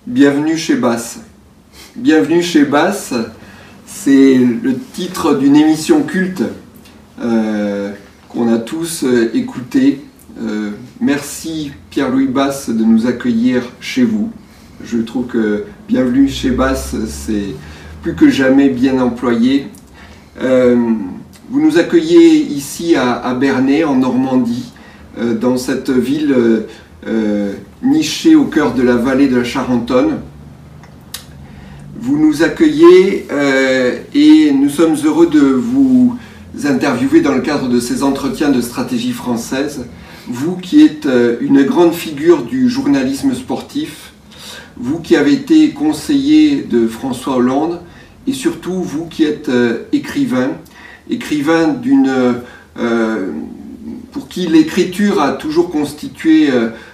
Bienvenue chez Basse. Bienvenue chez Basse, c'est le titre d'une émission culte qu'on a tous écoutée. Merci Pierre-Louis Basse de nous accueillir chez vous. Je trouve que Bienvenue chez Basse, c'est plus que jamais bien employé. Vous nous accueillez ici à Bernay, en Normandie, dans cette ville nichée au cœur de la vallée de la Charentonne. Vous nous accueillez et nous sommes heureux de vous interviewer dans le cadre de ces entretiens de stratégie française. Vous qui êtes une grande figure du journalisme sportif, vous qui avez été conseiller de François Hollande, et surtout vous qui êtes écrivain pour qui l'écriture a toujours constitué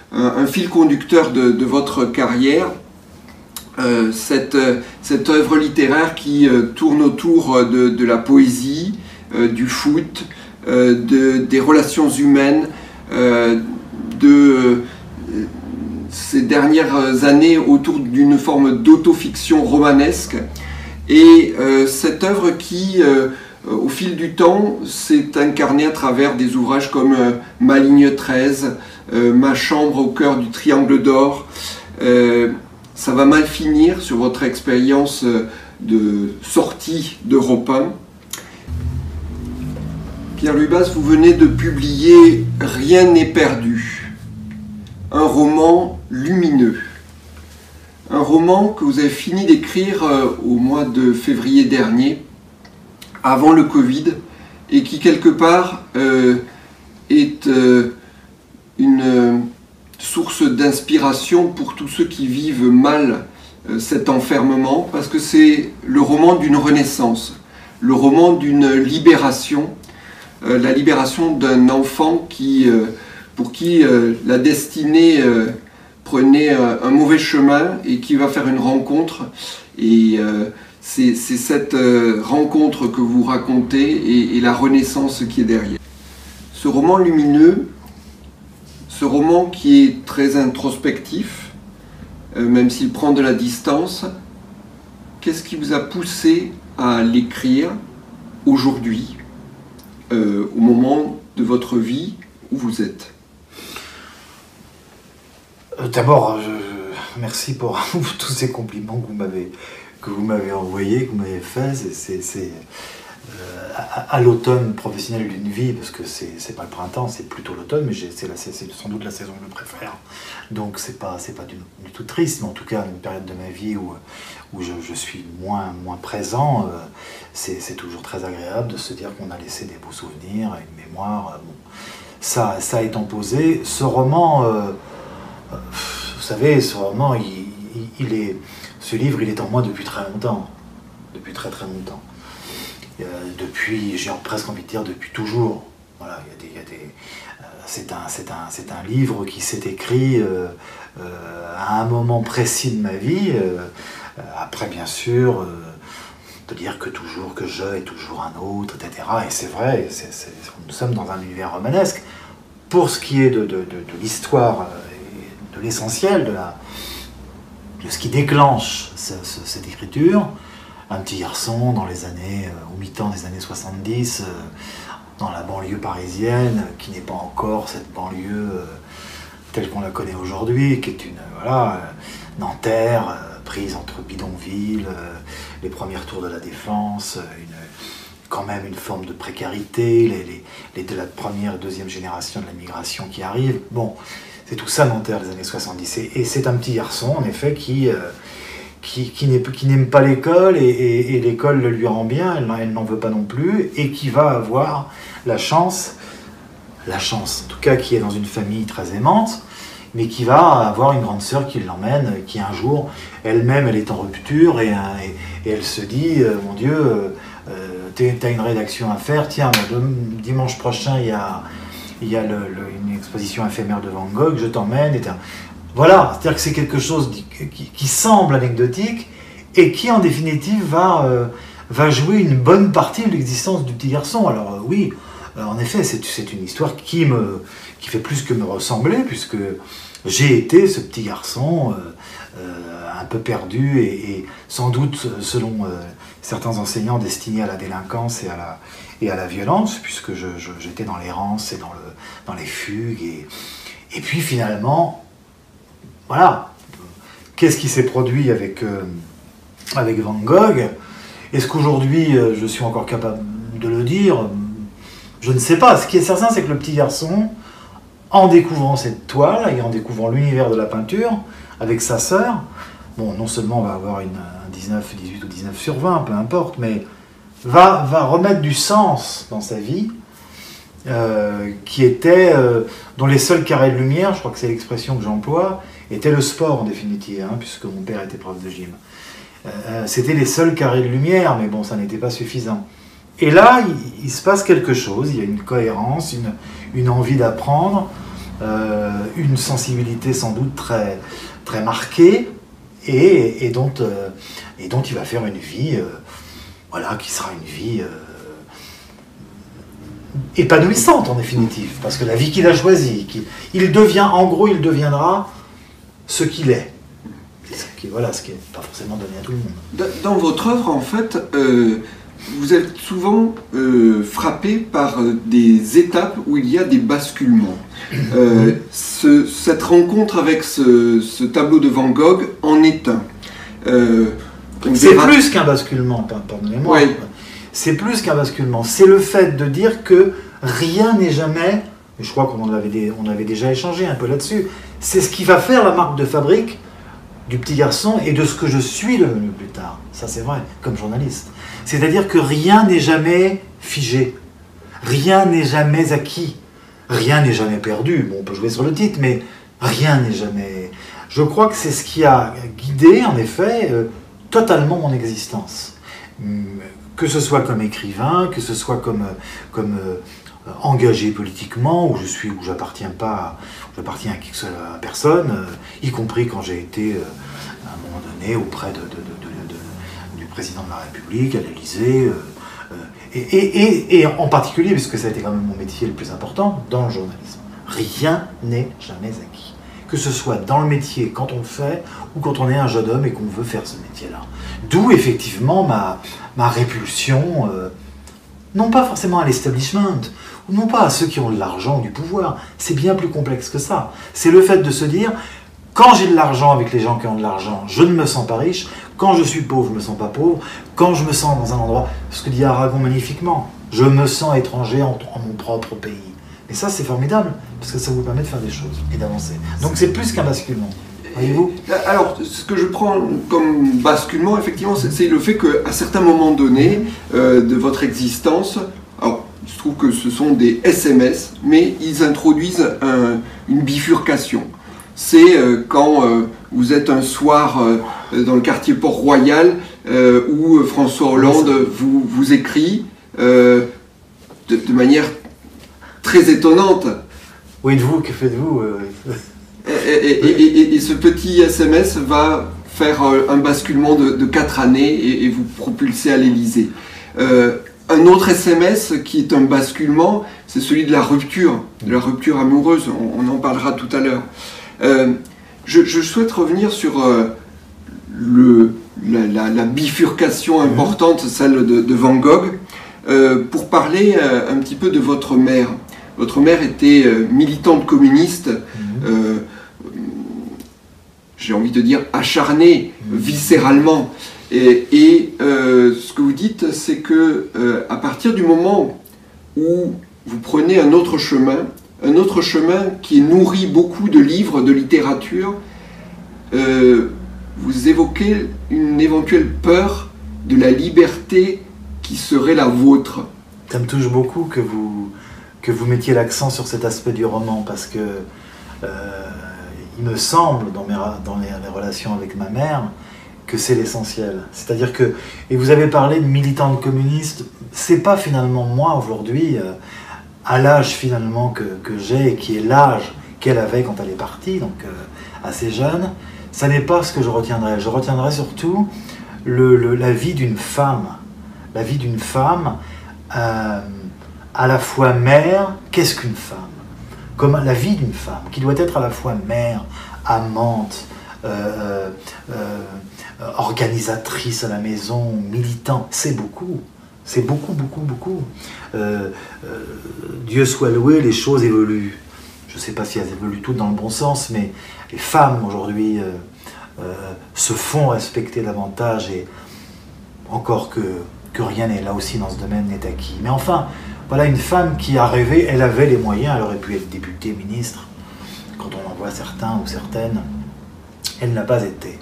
un fil conducteur de votre carrière. Cette œuvre littéraire qui tourne autour de la poésie, du foot, des relations humaines, de ces dernières années autour d'une forme d'autofiction romanesque. Et cette œuvre qui, au fil du temps, s'est incarnée à travers des ouvrages comme Ma ligne 13, Ma chambre au cœur du triangle d'or. Ça va mal finir sur votre expérience de sortie d'Europe 1. Pierre-Louis Basse, vous venez de publier Rien n'est perdu, un roman lumineux. Un roman que vous avez fini d'écrire au mois de février dernier, avant le Covid, et qui quelque part est une source d'inspiration pour tous ceux qui vivent mal cet enfermement, parce que c'est le roman d'une renaissance, le roman d'une libération, la libération d'un enfant pour qui la destinée prenait un mauvais chemin et qui va faire une rencontre. Et c'est cette rencontre que vous racontez et la renaissance qui est derrière. Ce roman lumineux, ce roman qui est très introspectif, même s'il prend de la distance, qu'est-ce qui vous a poussé à l'écrire aujourd'hui, au moment de votre vie où vous êtes? D'abord, merci pour tous ces compliments que vous m'avez envoyés, que vous m'avez faits. C'est à l'automne professionnel d'une vie, parce que c'est pas le printemps, c'est plutôt l'automne, mais c'est sans doute la saison que je préfère. Donc c'est pas du tout triste, mais en tout cas une période de ma vie où je suis moins présent, c'est toujours très agréable de se dire qu'on a laissé des beaux souvenirs, une mémoire. Bon, ça étant posé, ce roman, vous savez, ce roman, ce livre, il est en moi depuis très longtemps, depuis très longtemps. Depuis, j'ai presque envie de dire depuis toujours. Voilà, c'est un livre qui s'est écrit à un moment précis de ma vie. Après, bien sûr, de dire que je est toujours un autre, etc. Et c'est vrai, nous sommes dans un univers romanesque. Pour ce qui est de l'histoire, de l'essentiel, de ce qui déclenche cette écriture, un petit garçon dans les années, au mi-temps des années 70, dans la banlieue parisienne, qui n'est pas encore cette banlieue telle qu'on la connaît aujourd'hui, qui est une Nanterre, prise entre bidonvilles, les premières tours de la Défense, quand même une forme de précarité, de la première et deuxième génération de la migration qui arrive. Bon, c'est tout ça Nanterre des années 70. Et c'est un petit garçon, en effet, qui n'aime pas l'école et l'école le lui rend bien, elle n'en veut pas non plus, et qui va avoir la chance en tout cas qui est dans une famille très aimante, mais qui va avoir une grande sœur qui l'emmène, qui un jour, elle-même, elle est en rupture et elle se dit mon Dieu, t'as une rédaction à faire, tiens, dimanche prochain il y a une exposition éphémère de Van Gogh, je t'emmène, voilà, c'est-à-dire que c'est quelque chose qui semble anecdotique et qui en définitive va jouer une bonne partie de l'existence du petit garçon. Alors oui, en effet, c'est une histoire qui fait plus que me ressembler, puisque j'ai été ce petit garçon un peu perdu et sans doute, selon certains enseignants, destiné à la délinquance et à la violence, puisque j'étais dans l'errance et dans les fugues. Et puis finalement, voilà, qu'est-ce qui s'est produit avec Van Gogh? Est-ce qu'aujourd'hui je suis encore capable de le dire? Je ne sais pas. Ce qui est certain, c'est que le petit garçon, en découvrant cette toile et en découvrant l'univers de la peinture avec sa sœur, bon, non seulement va avoir un 19, 18 ou 19 sur 20, peu importe, mais va remettre du sens dans sa vie, qui était, dont les seuls carrés de lumière, je crois que c'est l'expression que j'emploie, était le sport en définitive, hein, puisque mon père était prof de gym. C'était les seuls carrés de lumière, mais bon, ça n'était pas suffisant. Et là, il se passe quelque chose, il y a une cohérence, une envie d'apprendre, une sensibilité sans doute très, très marquée, et dont il va faire une vie, voilà, qui sera une vie épanouissante en définitive, parce que la vie qu'il a choisie, il deviendra ce qu'il est. Voilà, ce qui n'est pas forcément donné à tout le monde. Dans votre œuvre, en fait, vous êtes souvent frappé par des étapes où il y a des basculements. Cette rencontre avec ce tableau de Van Gogh en est un. C'est plus qu'un basculement, pardonnez-moi. Oui. C'est plus qu'un basculement. C'est le fait de dire que rien n'est jamais, et je crois qu'on avait déjà échangé un peu là-dessus, c'est ce qui va faire la marque de fabrique du petit garçon et de ce que je suis devenu plus tard. Ça, c'est vrai, comme journaliste. C'est-à-dire que rien n'est jamais figé, rien n'est jamais acquis, rien n'est jamais perdu. Bon, on peut jouer sur le titre, mais rien n'est jamais... Je crois que c'est ce qui a guidé, en effet, totalement mon existence. Que ce soit comme écrivain, que ce soit comme engagé politiquement, où j'appartiens à qui que ce soit à personne, y compris quand j'ai été à un moment donné auprès du président de la République, à l'Élysée, et en particulier, puisque ça a été quand même mon métier le plus important, dans le journalisme. Rien n'est jamais acquis. Que ce soit dans le métier, quand on le fait, ou quand on est un jeune homme et qu'on veut faire ce métier-là. D'où effectivement ma répulsion, non pas forcément à l'establishment, ou non pas à ceux qui ont de l'argent ou du pouvoir. C'est bien plus complexe que ça. C'est le fait de se dire, quand j'ai de l'argent avec les gens qui ont de l'argent, je ne me sens pas riche. Quand je suis pauvre, je ne me sens pas pauvre. Quand je me sens dans un endroit, ce que dit Aragon magnifiquement, je me sens étranger en mon propre pays. Et ça, c'est formidable, parce que ça vous permet de faire des choses et d'avancer. Donc c'est plus qu'un basculement. Voyez-vous ? Alors, ce que je prends comme basculement, effectivement, c'est le fait qu'à certains moments donnés de votre existence, alors, il se trouve que ce sont des SMS, mais ils introduisent une bifurcation. C'est quand vous êtes un soir dans le quartier Port-Royal où François Hollande vous écrit de manière très étonnante. Où êtes-vous? Que faites-vous? Et ce petit SMS va faire un basculement de 4 années et vous propulser à l'Élysée. Un autre SMS qui est un basculement, c'est celui de la rupture amoureuse. On en parlera tout à l'heure. Je souhaite revenir sur la bifurcation importante, celle de Van Gogh, pour parler un petit peu de votre mère. Votre mère était militante communiste, j'ai envie de dire acharnée, viscéralement. Et ce que vous dites, c'est que à partir du moment où vous prenez un autre chemin qui nourrit beaucoup de livres, de littérature, vous évoquez une éventuelle peur de la liberté qui serait la vôtre. Ça me touche beaucoup que vous mettiez l'accent sur cet aspect du roman, parce que il me semble, dans les relations avec ma mère, que c'est l'essentiel. C'est-à-dire que, et vous avez parlé de militante communiste, c'est pas finalement moi aujourd'hui, à l'âge finalement que j'ai, et qui est l'âge qu'elle avait quand elle est partie, donc assez jeune, ça n'est pas ce que je retiendrai. Je retiendrai surtout la vie d'une femme. La vie d'une femme, à la fois mère, qu'est-ce qu'une femme? Comme la vie d'une femme, qui doit être à la fois mère, amante, organisatrice à la maison, militant, c'est beaucoup. C'est beaucoup, beaucoup, beaucoup. Dieu soit loué, les choses évoluent. Je ne sais pas si elles évoluent toutes dans le bon sens, mais les femmes aujourd'hui se font respecter davantage, et encore que rien n'est là aussi dans ce domaine n'est acquis. Mais enfin, voilà une femme qui a rêvé, elle avait les moyens, elle aurait pu être députée, ministre, quand on en voit certains ou certaines, elle n'a pas été.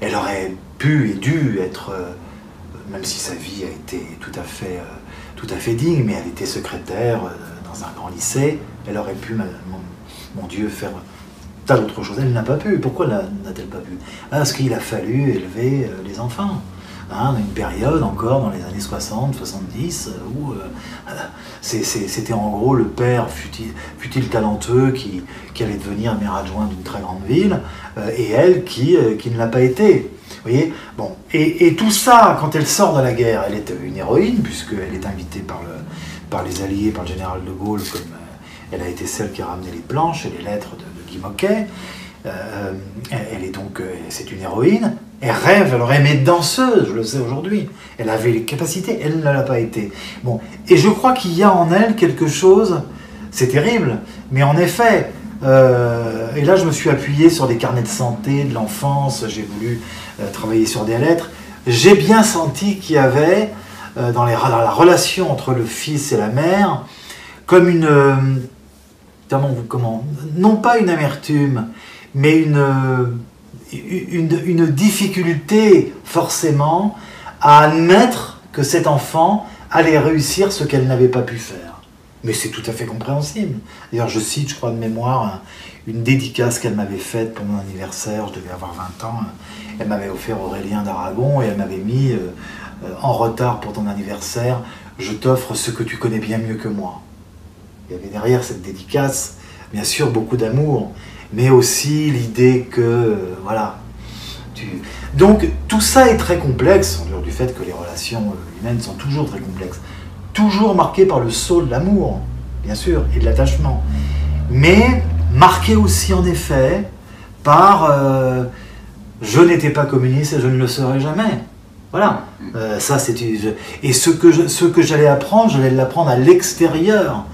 Elle aurait pu et dû être, même si sa vie a été tout à fait digne, mais elle était secrétaire dans un grand lycée, elle aurait pu, mon Dieu, faire tas d'autres choses. Elle n'a pas pu. Pourquoi n'a-t-elle pas pu? Parce qu'il a fallu élever les enfants. Une période encore dans les années 60, 70, où c'était en gros le père, fut-il talentueux, qui allait devenir maire adjoint d'une très grande ville, et elle qui ne l'a pas été. Vous voyez, bon, et tout ça, quand elle sort de la guerre, elle est une héroïne, puisqu'elle est invitée par les Alliés, par le général de Gaulle, comme elle a été celle qui a ramené les planches et les lettres de Guy Moquet. Elle est donc, c'est une héroïne. Elle rêve, elle aurait aimé être danseuse, je le sais aujourd'hui. Elle avait les capacités, elle ne l'a pas été. Bon, et je crois qu'il y a en elle quelque chose, c'est terrible, mais en effet, et là je me suis appuyé sur des carnets de santé de l'enfance, j'ai voulu travailler sur des lettres. J'ai bien senti qu'il y avait, dans la relation entre le fils et la mère, comme non pas une amertume, mais une difficulté forcément à admettre que cet enfant allait réussir ce qu'elle n'avait pas pu faire. Mais c'est tout à fait compréhensible. D'ailleurs, je cite, je crois de mémoire, une dédicace qu'elle m'avait faite pour mon anniversaire, je devais avoir 20 ans. Elle m'avait offert Aurélien d'Aragon et elle m'avait mis en retard pour ton anniversaire, je t'offre ce que tu connais bien mieux que moi. Il y avait derrière cette dédicace, bien sûr, beaucoup d'amour, mais aussi l'idée que, voilà. Donc, tout ça est très complexe, en dehors du fait que les relations humaines sont toujours très complexes, toujours marquées par le sceau de l'amour, bien sûr, et de l'attachement, mais marquées aussi, en effet, par je n'étais pas communiste et je ne le serai jamais. Voilà. Ça, et ce que j'allais apprendre, j'allais l'apprendre à l'extérieur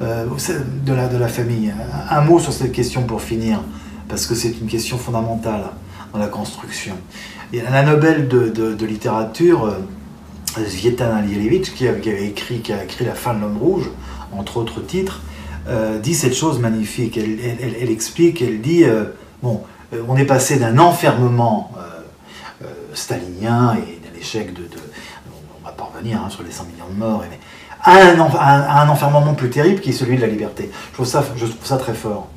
de la famille. Un mot sur cette question pour finir, parce que c'est une question fondamentale dans la construction. Il y a la Nobel de littérature, Zvetan Alielevitch, qui a écrit La fin de l'homme rouge, entre autres titres, dit cette chose magnifique. Elle explique, elle dit, on est passé d'un enfermement stalinien et d'un échec on va pas revenir sur les 100 millions de morts, à un enfermement plus terrible qui est celui de la liberté. Je trouve ça très fort.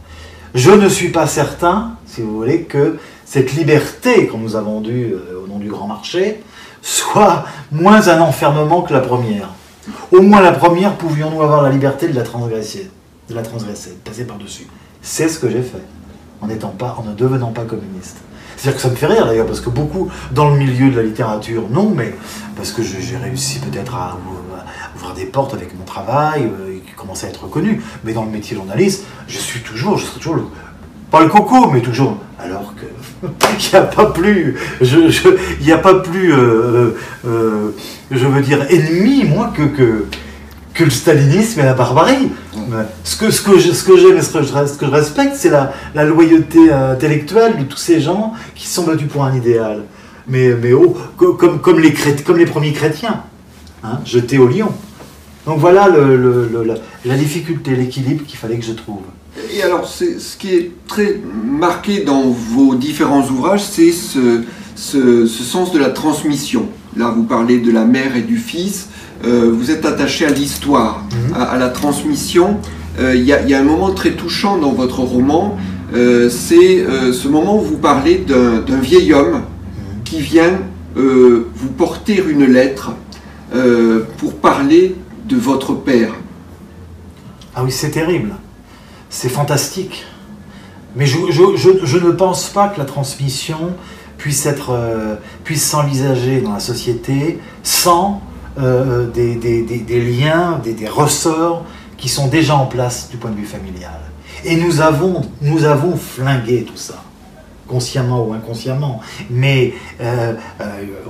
Je ne suis pas certain, si vous voulez, que cette liberté qu'on nous a vendue au nom du grand marché soit moins un enfermement que la première. Au moins la première, pouvions-nous avoir la liberté de la transgresser, de passer par-dessus. C'est ce que j'ai fait, en ne devenant pas communiste. C'est-à-dire que ça me fait rire d'ailleurs, parce que beaucoup, dans le milieu de la littérature, non, mais parce que j'ai réussi peut-être à ouvrir des portes avec mon travail, qui commençait à être reconnu, mais dans le métier journaliste, je serai toujours pas le coco, mais toujours, alors que il n'y a pas plus, il n'y a pas plus, je veux dire, ennemi, moi, que le stalinisme et la barbarie. Ce que j'aime et ce que je respecte, c'est la loyauté intellectuelle de tous ces gens qui sont battus pour un idéal. Mais comme les premiers chrétiens, jetés au lion. Donc voilà la difficulté, l'équilibre qu'il fallait que je trouve. Et alors, ce qui est très marqué dans vos différents ouvrages, c'est ce sens de la transmission. Là, vous parlez de la mère et du fils. Vous êtes attaché à l'histoire, à la transmission. Il y a un moment très touchant dans votre roman, c'est ce moment où vous parlez d'un vieil homme qui vient vous porter une lettre pour parler de votre père. Ah oui, c'est terrible, c'est fantastique. Mais je ne pense pas que la transmission puisse s'envisager dans la société sans des liens, des ressorts qui sont déjà en place du point de vue familial. Et nous avons flingué tout ça, consciemment ou inconsciemment, mais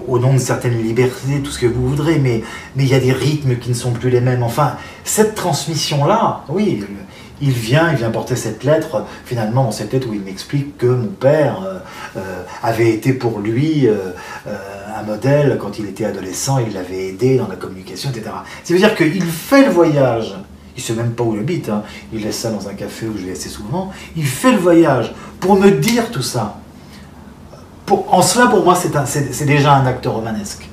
au nom de certaines libertés, tout ce que vous voudrez, mais il y a des rythmes qui ne sont plus les mêmes. Enfin, cette transmission-là, oui, il vient porter cette lettre, finalement dans cette lettre où il m'explique que mon père avait été pour lui un modèle quand il était adolescent, il l'avait aidé dans la communication, etc. Ça veut dire qu'il fait le voyage, il ne sait même pas où il habite, hein. Il laisse ça dans un café où je vais assez souvent, il fait le voyage pour me dire tout ça. En cela, pour moi, c'est déjà un acte romanesque.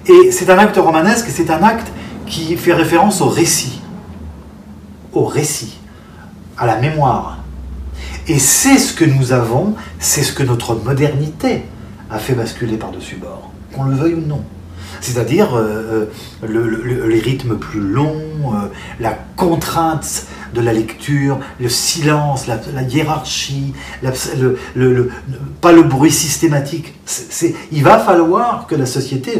Et c'est un acte romanesque, c'est un acte qui fait référence au récit, à la mémoire. Et c'est ce que nous avons, c'est ce que notre modernité a fait basculer par-dessus bord, qu'on le veuille ou non. C'est-à-dire les rythmes plus longs, la contrainte de la lecture, le silence, la hiérarchie, pas le bruit systématique. Il va falloir que la société,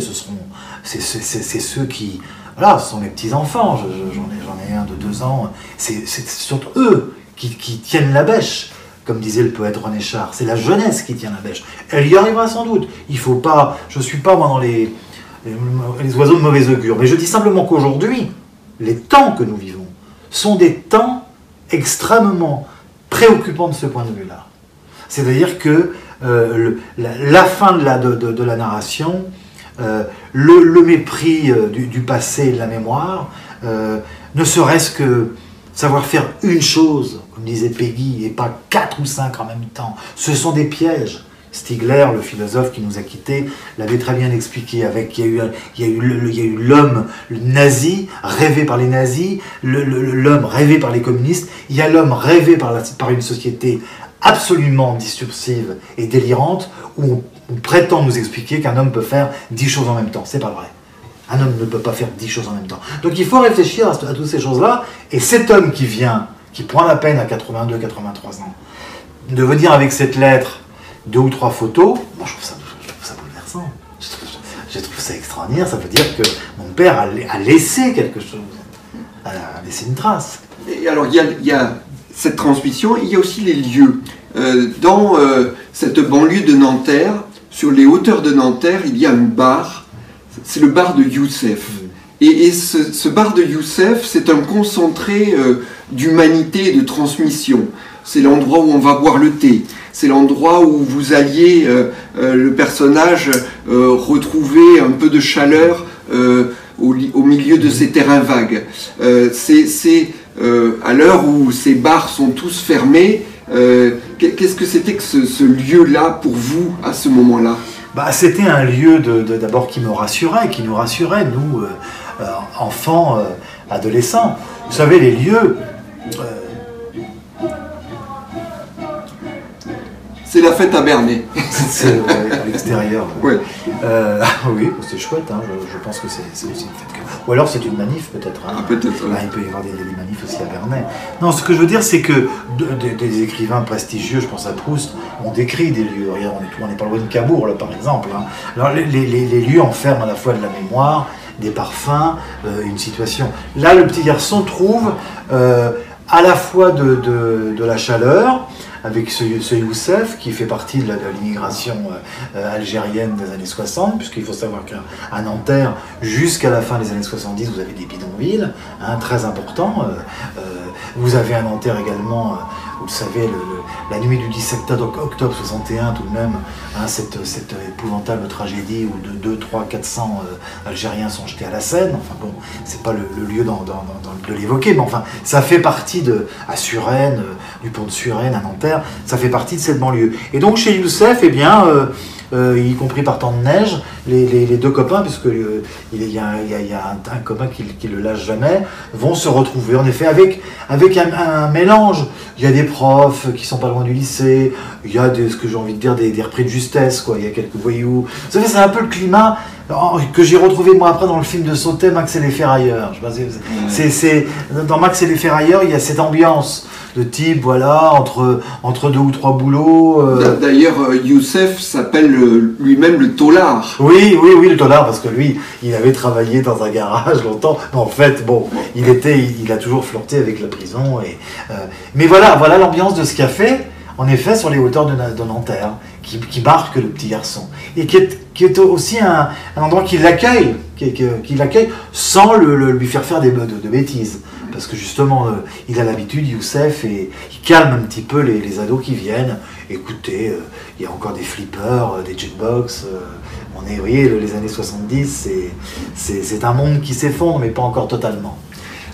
c'est ceux qui... Voilà, ce sont mes petits-enfants, j'en ai un de 2 ans, c'est surtout eux qui tiennent la bêche, comme disait le poète René Char. C'est la jeunesse qui tient la bêche. Elle y arrivera sans doute. Il faut pas... Je ne suis pas, moi, dans les oiseaux de mauvais augure, mais je dis simplement qu'aujourd'hui, les temps que nous vivons sont des temps extrêmement préoccupants de ce point de vue-là. C'est-à-dire que la fin de la narration, le mépris du passé et de la mémoire, ne serait-ce que savoir faire une chose, comme disait Peggy, et pas 4 ou 5 en même temps, ce sont des pièges. Stigler, le philosophe qui nous a quittés, l'avait très bien expliqué. Il y a eu l'homme nazi, rêvé par les nazis, l'homme rêvé par les communistes, il y a l'homme rêvé par une société absolument distursive et délirante, où on prétend nous expliquer qu'un homme peut faire 10 choses en même temps. C'est pas vrai. Un homme ne peut pas faire 10 choses en même temps. Donc il faut réfléchir à toutes ces choses-là, et cet homme qui prend la peine à 82, 83 ans, de venir avec cette lettre, 2 ou 3 photos, moi je trouve ça bouleversant. Je trouve ça extraordinaire. Ça veut dire que mon père a laissé quelque chose, a laissé une trace. Et alors il y a cette transmission, il y a aussi les lieux. Dans cette banlieue de Nanterre, sur les hauteurs de Nanterre, il y a un bar, c'est le bar de Youssef. Et ce bar de Youssef, c'est un concentré d'humanité et de transmission. C'est l'endroit où on va boire le thé. C'est l'endroit où vous alliez, le personnage, retrouver un peu de chaleur au milieu de ces terrains vagues. C'est à l'heure où ces bars sont tous fermés, qu'est-ce que c'était que ce lieu-là pour vous, à ce moment-là? C'était un lieu d'abord qui me rassurait, qui nous rassurait, nous, enfants, adolescents. Vous savez, les lieux... C'est la fête à Bernay. C'est à l'extérieur. Ouais. Oui, c'est chouette, hein. Je pense que c'est aussi une fête. Ou alors c'est une manif peut-être. Hein. Peut-être. Il peut y avoir des manifs aussi à Bernay. Non, ce que je veux dire, c'est que des écrivains prestigieux, je pense à Proust, ont décrit des lieux. Regarde, on n'est pas loin de Cabourg, là, par exemple. Hein. Alors, les lieux enferment à la fois de la mémoire, des parfums, une situation. Là, le petit garçon trouve à la fois de la chaleur, avec ce Youssef qui fait partie de l'immigration algérienne des années 60, puisqu'il faut savoir qu'à Nanterre, jusqu'à la fin des années 70, vous avez des bidonvilles, hein, très importants. Vous avez à Nanterre également, vous le savez, la nuit du 17 octobre 61, tout de même, hein, cette épouvantable tragédie où 200, 300, 400 Algériens sont jetés à la Seine. Enfin bon, c'est pas le lieu de l'évoquer, mais enfin, ça fait partie à Suresnes, du pont de Suresnes à Nanterre, ça fait partie de cette banlieue. Et donc chez Youssef, eh bien, y compris par temps de neige, les 2 copains, puisque il y a un copain qui le lâche jamais, vont se retrouver en effet avec un mélange. Il y a des profs qui sont pas loin du lycée, il y a ce que j'ai envie de dire des repris de justesse, quoi. Il y a quelques voyous. Vous savez, c'est un peu le climat que j'ai retrouvé moi après dans le film de Sautet, Max et les Ferrailleurs. Je sais pas si dans Max et les Ferrailleurs, il y a cette ambiance de type, voilà, entre deux ou trois boulots. D'ailleurs, Youssef s'appelle lui-même le taulard. Oui, le taulard, parce que lui, il avait travaillé dans un garage longtemps. En fait, bon, il a toujours flirté avec la prison. Mais voilà l'ambiance de ce qu'a fait, en effet, sur les hauteurs de Nanterre, qui marque le petit garçon. Et qui est aussi un endroit qui l'accueille, qui l'accueille sans lui faire faire de bêtises. Parce que justement, il a l'habitude, Youssef, et il calme un petit peu les ados qui viennent. Écoutez, il y a encore des flippers, des jukebox. Vous voyez, les années 70, c'est un monde qui s'effondre, mais pas encore totalement.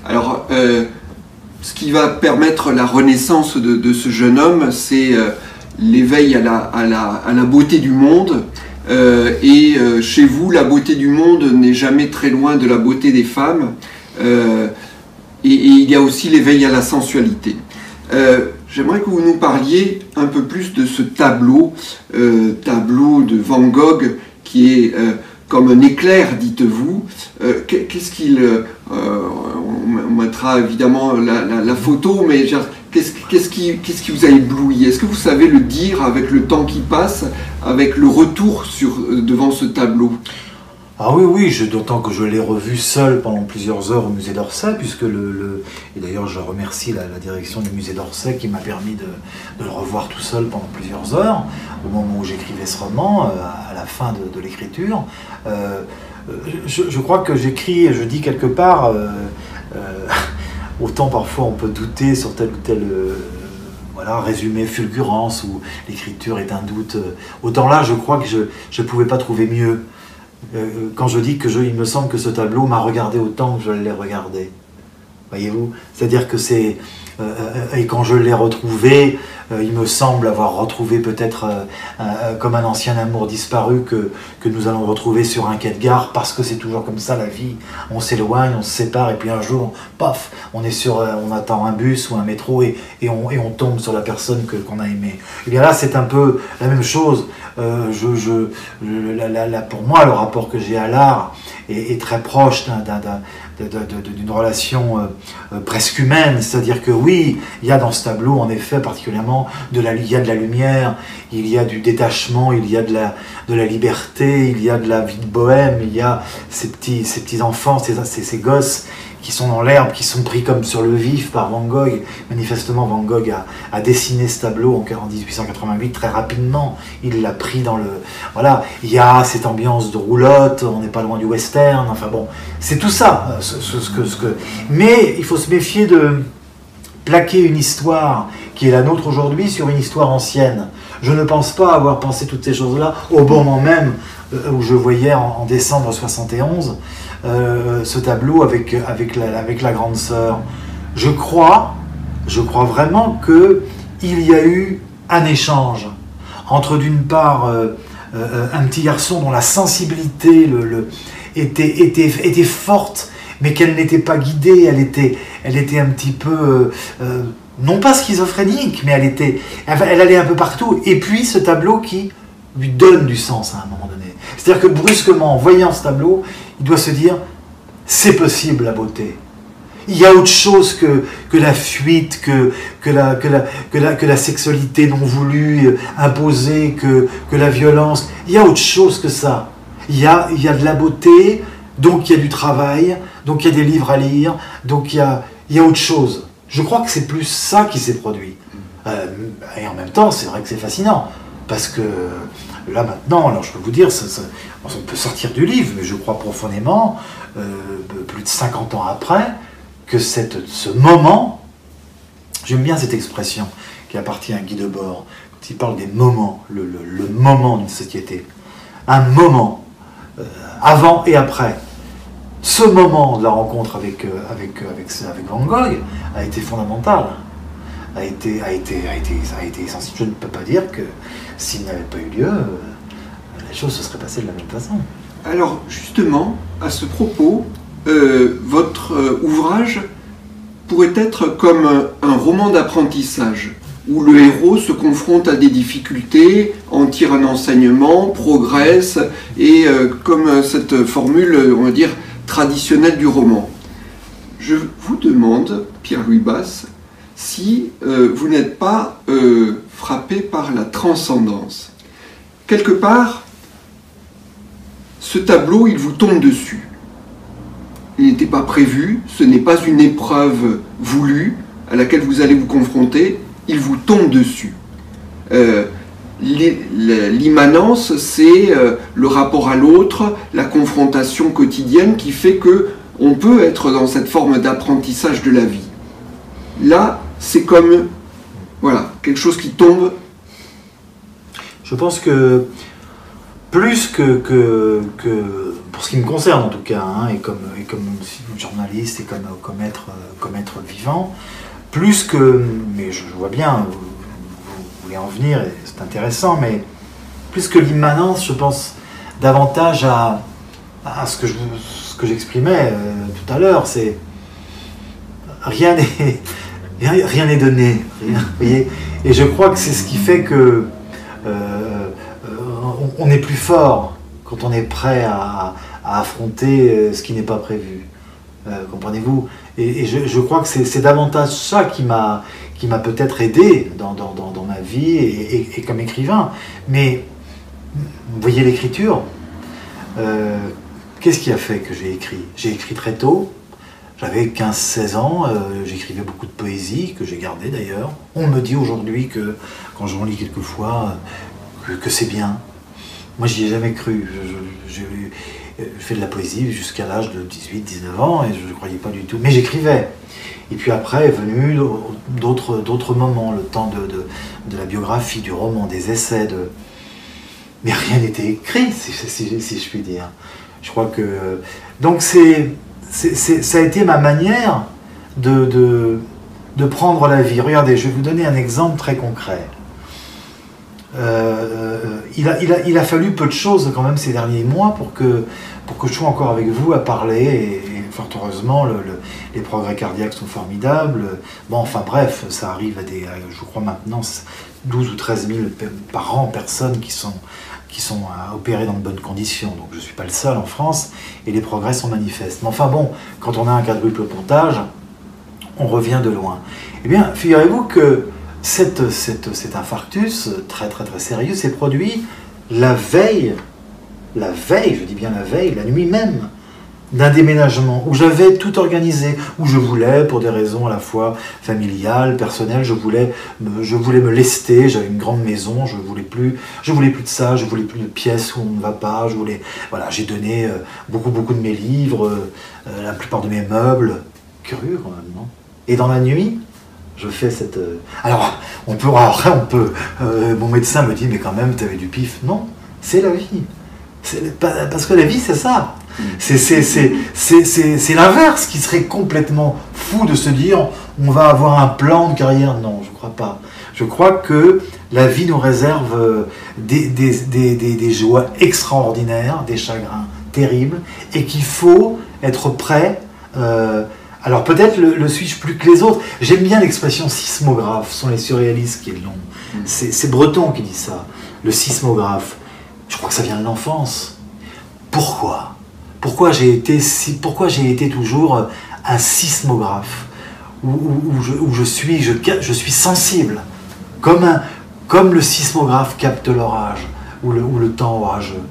Alors, ce qui va permettre la renaissance de ce jeune homme, c'est l'éveil à la beauté du monde. Chez vous, la beauté du monde n'est jamais très loin de la beauté des femmes. Et il y a aussi l'éveil à la sensualité. J'aimerais que vous nous parliez un peu plus de ce tableau de Van Gogh qui est comme un éclair, dites-vous. Qu'est-ce qu'il... on mettra évidemment la photo, mais qu'est-ce qui vous a ébloui? Est-ce que vous savez le dire avec le temps qui passe, avec le retour devant ce tableau? Ah oui, d'autant que je l'ai revu seul pendant plusieurs heures au musée d'Orsay, puisque et d'ailleurs je remercie la direction du musée d'Orsay qui m'a permis de le revoir tout seul pendant plusieurs heures, au moment où j'écrivais ce roman, à la fin de l'écriture. Je crois que j'écris, je dis quelque part, autant parfois on peut douter sur tel ou tel résumé fulgurance, où l'écriture est un doute, autant là je crois que je ne pouvais pas trouver mieux. Quand je dis il me semble que ce tableau m'a regardé autant que je l'ai regardé. Voyez-vous? C'est-à-dire que c'est... et quand je l'ai retrouvé, il me semble avoir retrouvé peut-être comme un ancien amour disparu que nous allons retrouver sur un quai de gare, parce que c'est toujours comme ça la vie. On s'éloigne, on se sépare, et puis un jour, paf, on attend un bus ou un métro et on tombe sur la personne qu'on a aimée. Et bien là, c'est un peu la même chose. Pour moi, le rapport que j'ai à l'art est très proche d'une relation presque humaine, c'est-à-dire que oui, il y a dans ce tableau, en effet, particulièrement, il y a de la lumière, il y a du détachement, il y a de la liberté, il y a de la vie de bohème, il y a ces petits enfants, ces gosses qui sont dans l'herbe, qui sont pris comme sur le vif par Van Gogh. Manifestement, Van Gogh a dessiné ce tableau en 1888 très rapidement. Il l'a pris dans le... Voilà, il y a cette ambiance de roulotte, on n'est pas loin du western, enfin bon, c'est tout ça. Mais il faut se méfier de plaquer une histoire qui est la nôtre aujourd'hui sur une histoire ancienne. Je ne pense pas avoir pensé toutes ces choses-là au bon moment même où je voyais en décembre 71 ce tableau avec la grande sœur. Je crois vraiment qu'il y a eu un échange entre, d'une part, un petit garçon dont la sensibilité était forte, mais qu'elle n'était pas guidée, elle était un petit peu, non pas schizophrénique, mais elle allait un peu partout. Et puis ce tableau qui lui donne du sens à un moment donné. C'est-à-dire que brusquement, en voyant ce tableau, il doit se dire, c'est possible la beauté. Il y a autre chose que la fuite, que la sexualité non voulue, imposée, que la violence. Il y a autre chose que ça. Il y a de la beauté, donc il y a du travail, donc il y a des livres à lire, donc il y a autre chose. Je crois que c'est plus ça qui s'est produit. Et en même temps, c'est vrai que c'est fascinant, parce que là maintenant, alors je peux vous dire, on peut sortir du livre, mais je crois profondément, plus de 50 ans après, que ce moment, j'aime bien cette expression qui appartient à Guy Debord, quand il parle des moments, le moment d'une société, un moment, avant et après. Ce moment de la rencontre avec Van Gogh a été fondamental, a été essentiel. Je ne peux pas dire que s'il n'avait pas eu lieu, les choses se seraient passées de la même façon. Alors justement, à ce propos, votre ouvrage pourrait être comme un roman d'apprentissage, où le héros se confronte à des difficultés, en tire un enseignement, progresse, et comme cette formule, on va dire, traditionnelle du roman. Je vous demande, Pierre-Louis Basse, si vous n'êtes pas frappé par la transcendance. Quelque part, ce tableau, il vous tombe dessus. Il n'était pas prévu, ce n'est pas une épreuve voulue à laquelle vous allez vous confronter, il vous tombe dessus. L'immanence, c'est le rapport à l'autre, la confrontation quotidienne qui fait qu'on peut être dans cette forme d'apprentissage de la vie. Là, c'est comme voilà, quelque chose qui tombe. Je pense que plus que pour ce qui me concerne en tout cas, hein, et comme journaliste et comme être vivant, plus que, mais je vois bien où vous voulez en venir et c'est intéressant, mais plus que l'immanence, je pense davantage à ce que j'exprimais tout à l'heure, c'est rien n'est donné, vous voyez, et je crois que c'est ce qui fait que on est plus fort quand on est prêt à affronter ce qui n'est pas prévu. Comprenez-vous? Et je crois que c'est davantage ça qui m'a peut-être aidé dans ma vie et comme écrivain. Mais vous voyez l'écriture, qu'est-ce qui a fait que j'ai écrit? J'ai écrit très tôt, j'avais 15-16 ans, j'écrivais beaucoup de poésie, que j'ai gardée d'ailleurs. On me dit aujourd'hui que, quand j'en lis quelquefois, que c'est bien. Moi, j'y ai jamais cru. J'ai fait de la poésie jusqu'à l'âge de 18-19 ans et je ne croyais pas du tout. Mais j'écrivais. Et puis après est venu d'autres moments, le temps de la biographie, du roman, des essais. Mais rien n'était écrit, si je puis dire. Je crois que... Donc ça a été ma manière de prendre la vie. Regardez, je vais vous donner un exemple très concret. Il a fallu peu de choses quand même ces derniers mois pour que je sois encore avec vous à parler et fort heureusement les progrès cardiaques sont formidables. Bon, enfin bref, ça arrive à je crois maintenant 12 ou 13 000 par an personnes qui sont opérées dans de bonnes conditions, donc je ne suis pas le seul en France et les progrès sont manifestes. Mais enfin bon, quand on a un quadruple pontage, on revient de loin. Eh bien, figurez-vous que cet infarctus très très très sérieux s'est produit la veille, je dis bien la veille, la nuit même, d'un déménagement où j'avais tout organisé, où je voulais, pour des raisons à la fois familiales, personnelles, je voulais me lester, j'avais une grande maison, je voulais plus de ça, je voulais plus de pièces où on ne va pas, voilà, j'ai donné beaucoup de mes livres, la plupart de mes meubles, curieux quand même, non? Et dans la nuit, je fais cette... Alors, mon médecin me dit, mais quand même, tu avais du pif. Non, c'est la vie. Parce que la vie, c'est ça. C'est l'inverse qui serait complètement fou de se dire, on va avoir un plan de carrière. Non, je ne crois pas. Je crois que la vie nous réserve des joies extraordinaires, des chagrins terribles, et qu'il faut être prêt... Alors peut-être le suis-je plus que les autres. J'aime bien l'expression sismographe, ce sont les surréalistes qui l'ont. C'est Breton qui dit ça, le sismographe. Je crois que ça vient de l'enfance. Pourquoi j'ai été toujours un sismographe où je suis sensible, comme le sismographe capte l'orage ou le temps orageux.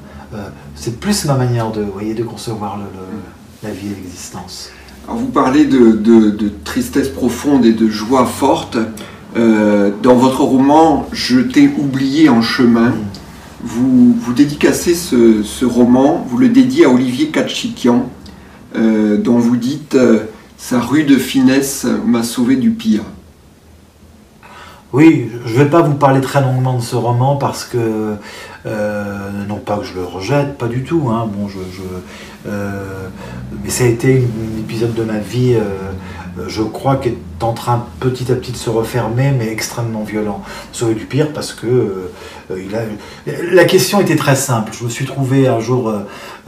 C'est plus ma manière de concevoir la vie et l'existence. Alors vous parlez de tristesse profonde et de joie forte. Dans votre roman « Je t'ai oublié en chemin », vous dédicacez ce roman, vous le dédiez à Olivier Katchikian, dont vous dites « Sa rude finesse m'a sauvé du pire ». Oui, je ne vais pas vous parler très longuement de ce roman parce que, non pas que je le rejette, pas du tout, hein, bon, mais ça a été un épisode de ma vie, je crois, qui est en train petit à petit de se refermer, mais extrêmement violent. Sauver du pire parce que la question était très simple. Je me suis trouvé un jour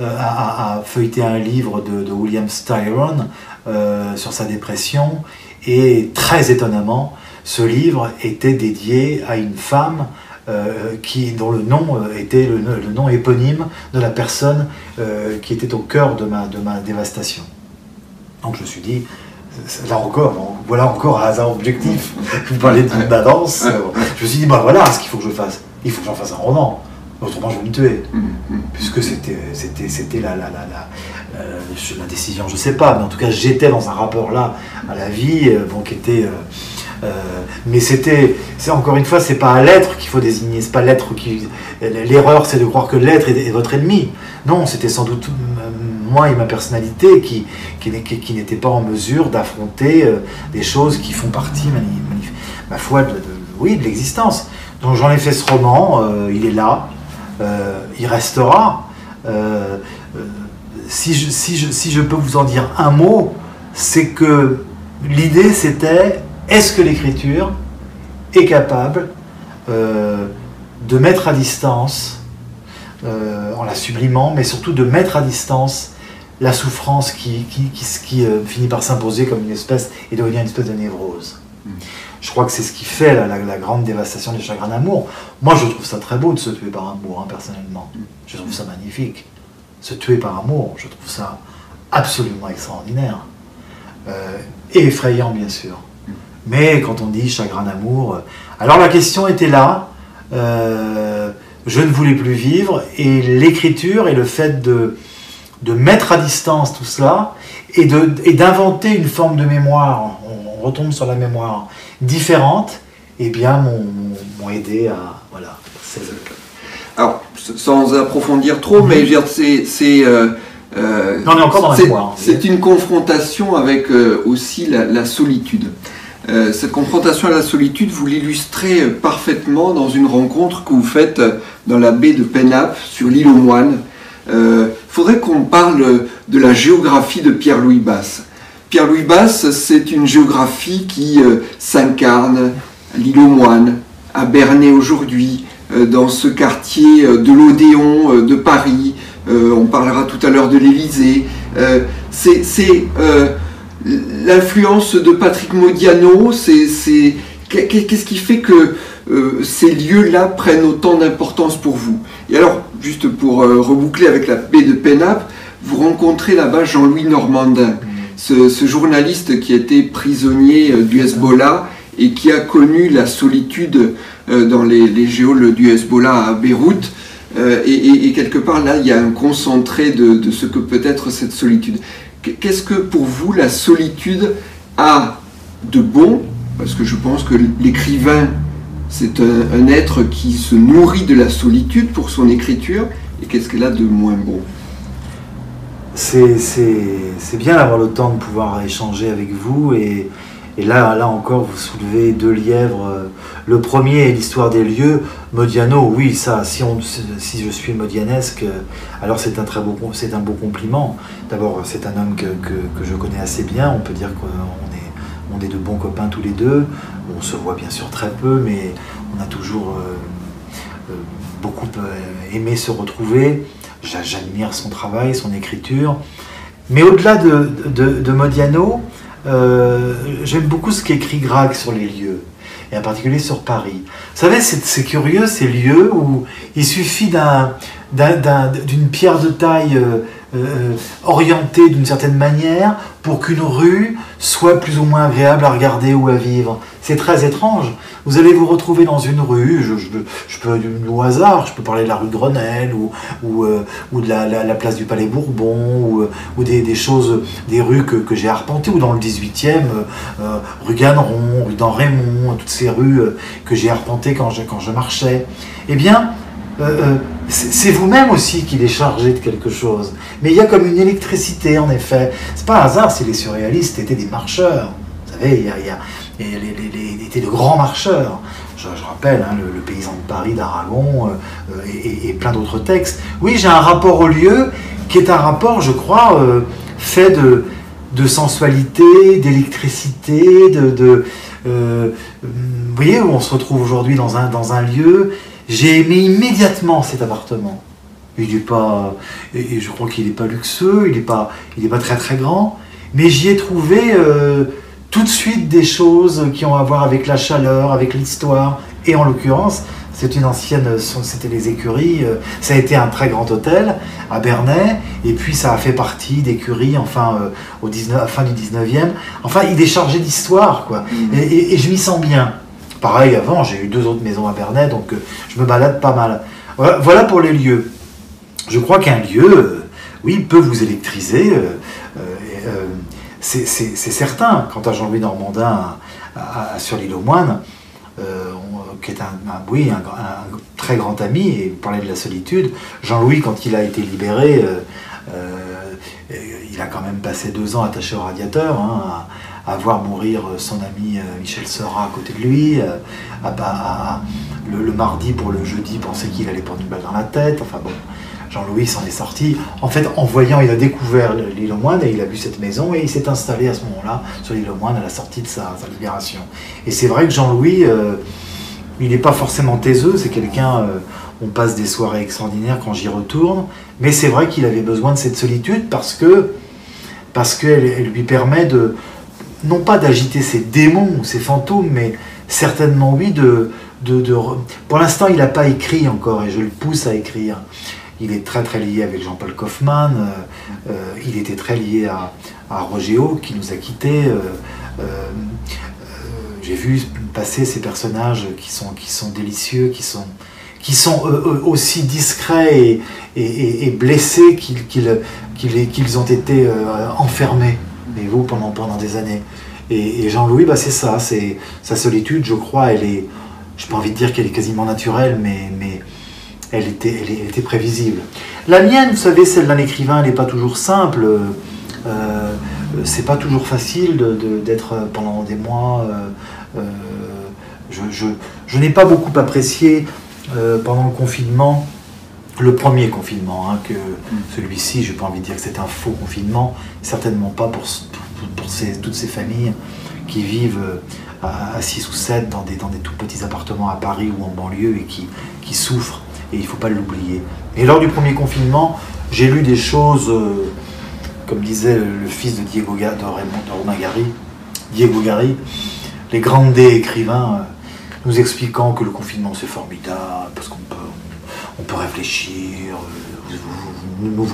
à feuilleter un livre de William Styron sur sa dépression et très étonnamment, ce livre était dédié à une femme dont le nom était le nom éponyme de la personne qui était au cœur de ma dévastation. Donc je me suis dit, là encore, voilà encore un hasard objectif. Vous parlez de ma danse. Je me suis dit, bah voilà ce qu'il faut que je fasse. Il faut que j'en fasse un roman. Autrement, je vais me tuer. Puisque c'était la décision, je ne sais pas, mais en tout cas, j'étais dans un rapport là à la vie, qui était. Mais c'est encore une fois, c'est pas à l'être qu'il faut désigner, c'est pas l'être qui. L'erreur, c'est de croire que l'être est votre ennemi. Non, c'était sans doute moi et ma personnalité qui n'étaient pas en mesure d'affronter des choses qui font partie, ma foi, de l'existence. Donc j'en ai fait ce roman, il est là, il restera. Si je peux vous en dire un mot, c'est que l'idée c'était, est-ce que l'écriture est capable de mettre à distance, en la sublimant, mais surtout de mettre à distance la souffrance qui finit par s'imposer comme une espèce, et devenir une espèce de névrose. Je crois que c'est ce qui fait la grande dévastation des chagrins d'amour. Moi, je trouve ça très beau de se tuer par amour, personnellement. Je trouve ça magnifique. Se tuer par amour, je trouve ça absolument extraordinaire. Et effrayant, bien sûr. Mais quand on dit chagrin d'amour... Alors la question était là. Je ne voulais plus vivre. Et l'écriture et le fait de mettre à distance tout cela et d'inventer une forme de mémoire, on retombe sur la mémoire, différente, eh bien, m'ont aidé à... Voilà. Alors, sans approfondir trop, mais je veux dire, on est encore dans la mémoire. C'est une confrontation avec aussi la solitude. Cette confrontation à la solitude, vous l'illustrez parfaitement dans une rencontre que vous faites dans la baie de Pennap, sur l'île aux Moines. Faudrait qu'on parle de la géographie de Pierre-Louis Basse. Pierre-Louis Basse, c'est une géographie qui s'incarne à l'île aux Moines, à Bernay aujourd'hui, dans ce quartier de l'Odéon de Paris. On parlera tout à l'heure de l'Élysée. C'est l'influence de Patrick Modiano. Qu'est-ce qui fait que ces lieux-là prennent autant d'importance pour vous? Et alors, juste pour reboucler avec la baie de Pennap, vous rencontrez là-bas Jean-Louis Normandin, ce journaliste qui a été prisonnier du Hezbollah et qui a connu la solitude dans les geôles du Hezbollah à Beyrouth. Et quelque part, là, il y a un concentré de ce que peut être cette solitude. Qu'est-ce que, pour vous, la solitude a de bon? Parce que je pense que l'écrivain, c'est un être qui se nourrit de la solitude pour son écriture. Et qu'est-ce qu'elle a de moins bon? C'est bien d'avoir le temps de pouvoir échanger avec vous. Et là encore, vous soulevez deux lièvres. Le premier est l'histoire des lieux. Modiano, oui, ça, si je suis modianesque, alors c'est un beau compliment. D'abord, c'est un homme que je connais assez bien. On peut dire qu'on est de bons copains tous les deux. On se voit bien sûr très peu, mais on a toujours beaucoup aimé se retrouver. J'admire son travail, son écriture. Mais au-delà de Modiano, j'aime beaucoup ce qu'écrit Gracq sur les lieux, et en particulier sur Paris. Vous savez, c'est curieux, ces lieux où il suffit d'une pierre de taille orientée d'une certaine manière pour qu'une rue soit plus ou moins agréable à regarder ou à vivre. C'est très étrange. Vous allez vous retrouver dans une rue, je peux au hasard, je peux parler de la rue de Grenelle ou de la place du Palais Bourbon ou des choses, des rues que j'ai arpentées, ou dans le 18e, rue Ganneron, rue d'En-Raymond, toutes ces rues que j'ai arpentées quand je marchais. Eh bien, c'est vous-même aussi qui les chargez de quelque chose. Mais il y a comme une électricité, en effet. C'est pas un hasard si les surréalistes étaient des marcheurs. Vous savez, ils étaient de grands marcheurs. Je rappelle le paysan de Paris d'Aragon et plein d'autres textes. Oui, j'ai un rapport au lieu qui est un rapport, je crois, fait de sensualité, d'électricité, vous voyez, où on se retrouve aujourd'hui dans un lieu. J'ai aimé immédiatement cet appartement. Il n'est pas, et je crois qu'il n'est pas luxueux, il n'est pas très très grand, mais j'y ai trouvé tout de suite des choses qui ont à voir avec la chaleur, avec l'histoire, et en l'occurrence, c'est une ancienne, c'était les écuries, ça a été un très grand hôtel à Bernay, et puis ça a fait partie d'écuries, enfin, à la fin du 19e, enfin, il est chargé d'histoire, quoi, et je m'y sens bien. Pareil, avant, j'ai eu 2 autres maisons à Bernay, donc je me balade pas mal. Voilà pour les lieux. Je crois qu'un lieu, oui, peut vous électriser, c'est certain. Quant à Jean-Louis Normandin sur l'île aux Moines, qui est un très grand ami, et vous parlez de la solitude, Jean-Louis, quand il a été libéré, il a quand même passé 2 ans attaché au radiateur, hein, à voir mourir son ami Michel Seurat à côté de lui, le mardi pour le jeudi, pensait qu'il allait prendre une balle dans la tête, enfin bon. Jean-Louis s'en est sorti. En fait, en voyant, il a découvert l'île aux Moines et il a vu cette maison et il s'est installé à ce moment-là sur l'île aux Moines à la sortie de sa libération. Et c'est vrai que Jean-Louis, il n'est pas forcément taiseux, c'est quelqu'un, on passe des soirées extraordinaires quand j'y retourne, mais c'est vrai qu'il avait besoin de cette solitude parce qu'elle lui permet de, non pas d'agiter ses démons ou ses fantômes, mais certainement oui pour l'instant il n'a pas écrit encore et je le pousse à écrire. Il est très très lié avec Jean-Paul Kaufmann, il était très lié à Roger Haut qui nous a quittés. J'ai vu passer ces personnages qui sont délicieux, qui sont aussi discrets et blessés qu'ils ont été enfermés, et vous, pendant des années. Et Jean-Louis, bah, c'est ça, c'est sa solitude, je crois, elle est, je n'ai pas envie de dire qu'elle est quasiment naturelle, mais elle était prévisible. La mienne, vous savez, celle d'un écrivain, elle n'est pas toujours simple. C'est pas toujours facile d'être pendant des mois. Je n'ai pas beaucoup apprécié pendant le confinement, le premier confinement, hein, que celui-ci, je n'ai pas envie de dire que c'est un faux confinement, certainement pas pour toutes ces familles qui vivent à 6 ou 7 dans des tout petits appartements à Paris ou en banlieue et qui souffrent. Et il ne faut pas l'oublier. Et lors du premier confinement, j'ai lu des choses, comme disait le fils de Romain Gary, Diego Gary, les grandes écrivains, nous expliquant que le confinement c'est formidable, parce qu'on peut réfléchir, vous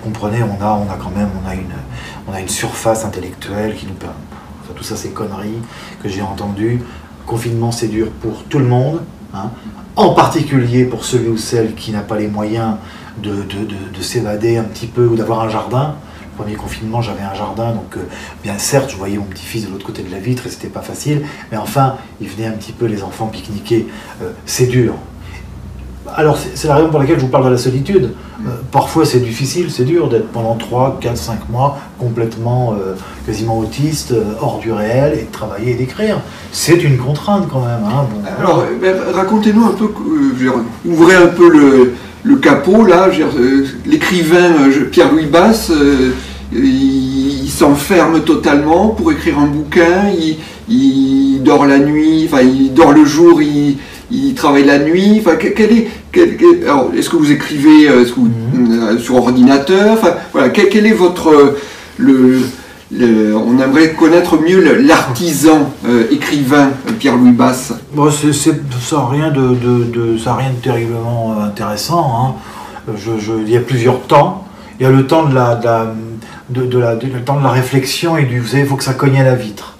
comprenez, on a une surface intellectuelle qui nous permet. Enfin, tout ça c'est conneries que j'ai entendues. Le confinement c'est dur pour tout le monde, hein, en particulier pour celui ou celle qui n'a pas les moyens de s'évader un petit peu ou d'avoir un jardin. Le premier confinement, j'avais un jardin, donc bien certes, je voyais mon petit-fils de l'autre côté de la vitre et c'était pas facile, mais enfin, il venait un petit peu les enfants pique-niquer. C'est dur. Alors, c'est la raison pour laquelle je vous parle de la solitude. Parfois, c'est difficile, c'est dur d'être pendant 3, 4, 5 mois complètement, quasiment autiste, hors du réel, et de travailler et d'écrire. C'est une contrainte quand même. Hein, bon. Alors, racontez-nous un peu, ouvrez un peu le capot, là, l'écrivain Pierre-Louis Basse, il s'enferme totalement pour écrire un bouquin, il dort la nuit, enfin il dort le jour, il travaille la nuit, enfin alors, est-ce que vous écrivez sur ordinateur, enfin voilà, quel est votre on aimerait connaître mieux l'artisan écrivain Pierre-Louis Basse. Bon, ça n'a rien de terriblement intéressant. Hein. Il y a plusieurs temps. Il y a le temps de la réflexion et vous savez, il faut que ça cogne à la vitre.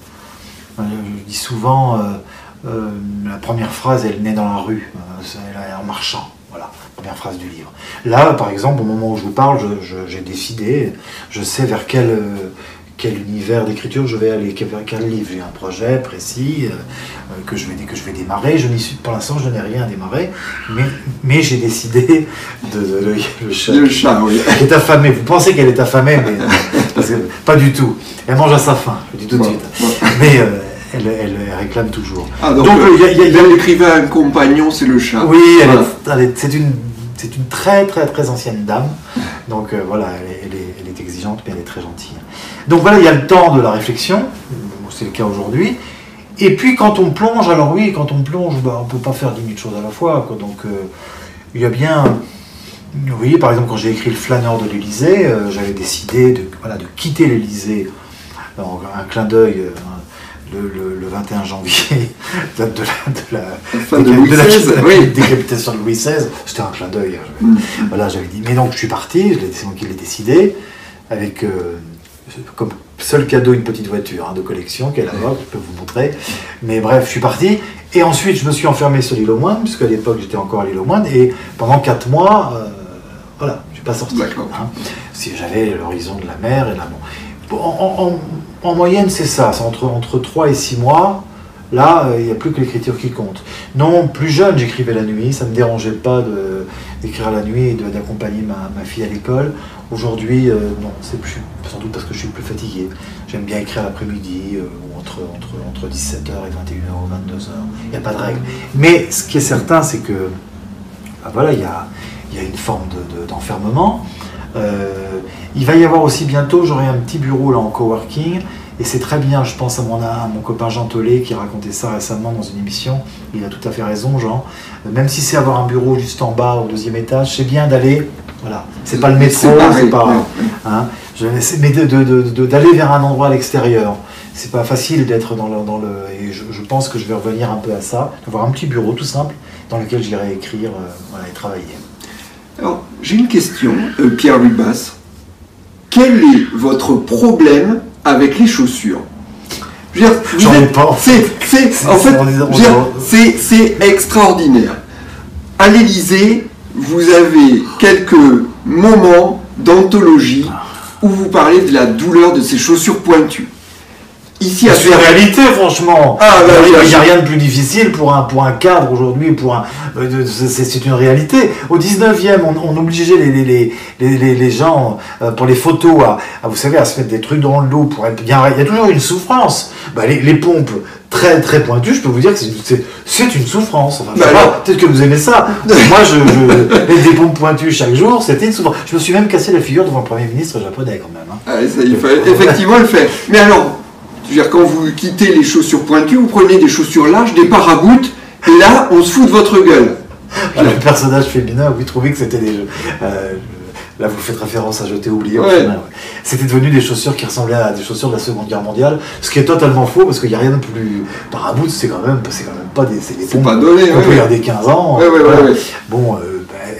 Je dis souvent, la première phrase, elle naît dans la rue, en marchant. Voilà, première phrase du livre. Là, par exemple, au moment où je vous parle, j'ai décidé, je sais vers quel univers d'écriture je vais aller, vers quel livre. J'ai un projet précis que je vais démarrer. Pour l'instant, je n'ai rien démarré, mais j'ai décidé le chat, oui. Elle est affamée. Vous pensez qu'elle est affamée, mais pas du tout. Elle mange à sa faim, je le dis tout de suite. Mais elle réclame toujours. Ah, donc l'écrivain compagnon, c'est le chat. Oui, c'est une très très très ancienne dame. Donc voilà, elle est exigeante, mais elle est très gentille. Donc voilà, il y a le temps de la réflexion, c'est le cas aujourd'hui. Et puis quand on plonge, alors oui, quand on plonge, on ne peut pas faire 10 000 choses à la fois. Quoi. Donc il y a bien... Vous voyez, par exemple, quand j'ai écrit Le Flâneur de l'Élysée, j'avais décidé de quitter l'Élysée un clin d'œil, le 21 janvier, date de la décapitation de Louis XVI, c'était un clin d'œil. Voilà, j'avais dit, mais donc je suis parti, c'est moi qui l'ai décidé, avec comme seul cadeau une petite voiture de collection qui est là-bas, je peux vous montrer. Mais bref, je suis parti. Et ensuite, je me suis enfermé sur l'île aux Moines, puisqu'à l'époque, j'étais encore à l'île aux Moines. Et pendant 4 mois, voilà, je ne suis pas sorti. Hein, si j'avais l'horizon de la mer. Et là, bon. En moyenne, c'est ça. C'est entre 3 et 6 mois. Là, il n'y a plus que l'écriture qui compte. Non, plus jeune, j'écrivais la nuit. Ça ne me dérangeait pas d'écrire la nuit et d'accompagner ma fille à l'école. Aujourd'hui, non, c'est plus, sans doute parce que je suis plus fatigué. J'aime bien écrire l'après-midi, ou entre 17h et 21h ou 22h. Il n'y a pas de règle. Mais ce qui est certain, c'est que, ben voilà, il y a une forme d'enfermement. Il va y avoir aussi bientôt, j'aurai un petit bureau là en coworking. Et c'est très bien, je pense à mon copain Jean Tollet qui racontait ça récemment dans une émission. Il a tout à fait raison, Jean. Même si c'est avoir un bureau juste en bas, au 2e étage, c'est bien d'aller. Voilà, c'est pas le métro, c'est pas. Hein, mais d'aller vers un endroit à l'extérieur. C'est pas facile d'être dans le. Et je pense que je vais revenir un peu à ça, d'avoir un petit bureau tout simple dans lequel j'irai écrire et travailler. Alors, j'ai une question, Pierre Lubas. Quel est votre problème avec les chaussures? J'en ai pas. C'est extraordinaire. À l'Élysée, vous avez quelques moments d'anthologie où vous parlez de la douleur de ces chaussures pointues. Ici, c'est une réalité, franchement. Il n'y a rien de plus difficile pour un cadre aujourd'hui. C'est une réalité. Au 19e, on obligeait les gens, pour les photos, vous savez, à se mettre des trucs dans le dos. Il y a toujours une souffrance. Les pompes très, très pointues, je peux vous dire que c'est une souffrance. Enfin, peut-être que vous aimez ça. Moi, je mettre des pompes pointues chaque jour, c'était une souffrance. Je me suis même cassé la figure devant le Premier ministre japonais, quand même. Hein. Ça, il fallait effectivement le faire. Mais alors... quand vous quittez les chaussures pointues, vous prenez des chaussures larges, des paraboutes, et là, on se fout de votre gueule. Le personnage féminin, vous trouvez que c'était des jeux. Là, vous faites référence à Je t'ai oublié. Ouais. C'était devenu des chaussures qui ressemblaient à des chaussures de la Seconde Guerre mondiale, ce qui est totalement faux, parce qu'il n'y a rien de plus... Paraboutes, c'est quand même pas des... C'est des pompes pas donné, qu'on peut garder 15 ans. Ouais. Bon,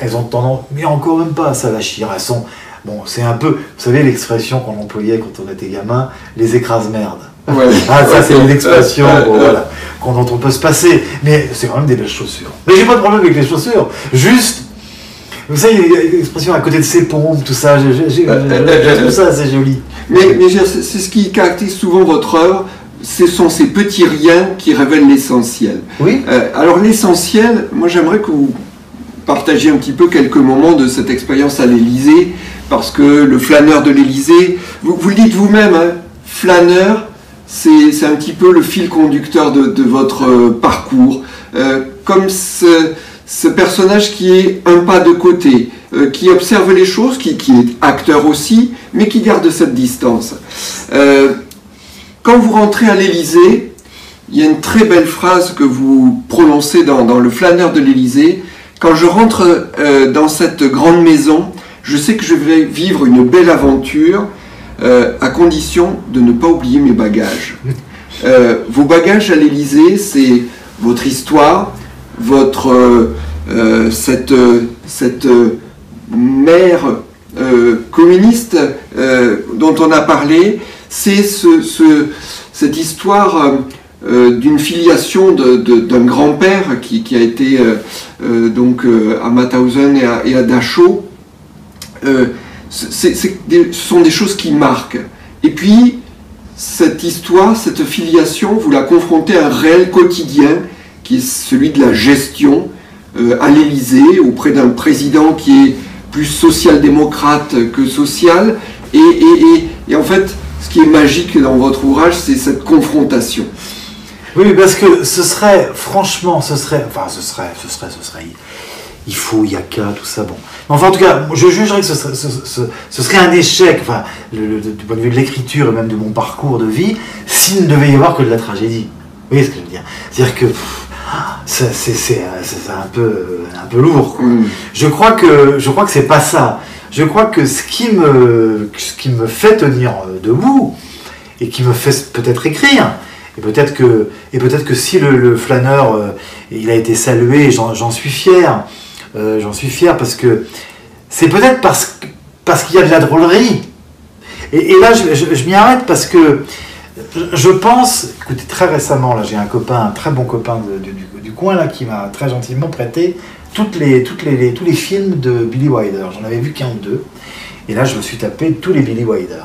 elles ont tendance... Mais encore même pas à s'avachir. Elles sont... Bon, c'est un peu... Vous savez l'expression qu'on employait quand on était gamin, les écrase-merdes. Ça c'est une expression voilà, dont on peut se passer, mais c'est quand même des belles chaussures. Mais j'ai pas de problème avec les chaussures, juste, vous savez, il y a une expression à côté de ces pompes, tout ça, je trouve ça assez joli. Mais c'est ce qui caractérise souvent votre œuvre, ce sont ces petits riens qui révèlent l'essentiel. Oui. Alors l'essentiel, moi j'aimerais que vous partagiez un petit peu quelques moments de cette expérience à l'Élysée, parce que le flâneur de l'Élysée, vous le dites vous-même, hein, flâneur, c'est un petit peu le fil conducteur de votre parcours. Comme ce personnage qui est un pas de côté, qui observe les choses, qui est acteur aussi, mais qui garde cette distance. Quand vous rentrez à l'Élysée, il y a une très belle phrase que vous prononcez dans Le flâneur de l'Élysée. Quand je rentre dans cette grande maison, je sais que je vais vivre une belle aventure, à condition de ne pas oublier mes bagages. Vos bagages à l'Élysée, c'est votre histoire, cette mère communiste dont on a parlé, c'est cette histoire d'une filiation d'un grand-père qui a été donc à Mauthausen et à Dachau. Ce sont des choses qui marquent. Et puis, cette histoire, cette filiation, vous la confrontez à un réel quotidien qui est celui de la gestion à l'Élysée, auprès d'un président qui est plus social-démocrate que social. Et en fait, ce qui est magique dans votre ouvrage, c'est cette confrontation. Oui, parce que il faut, il y a qu'à, tout ça, bon. Enfin, en tout cas, je jugerais que ce serait un échec, enfin, du point de vue de l'écriture et même de mon parcours de vie, s'il ne devait y avoir que de la tragédie. Vous voyez ce que je veux dire? C'est-à-dire que c'est un peu lourd, quoi. Je crois que c'est pas ça. Je crois que ce qui me fait tenir debout, et qui me fait peut-être écrire. Et peut-être que si le flâneur, il a été salué, j'en suis fier. J'en suis fier parce que c'est peut-être parce qu'il y a de la drôlerie. Et là, je m'y arrête parce que je pense, écoutez, très récemment, là, j'ai un très bon copain du coin là, qui m'a très gentiment prêté tous les films de Billy Wilder. J'en avais vu qu'un ou deux. Et là, je me suis tapé tous les Billy Wilder.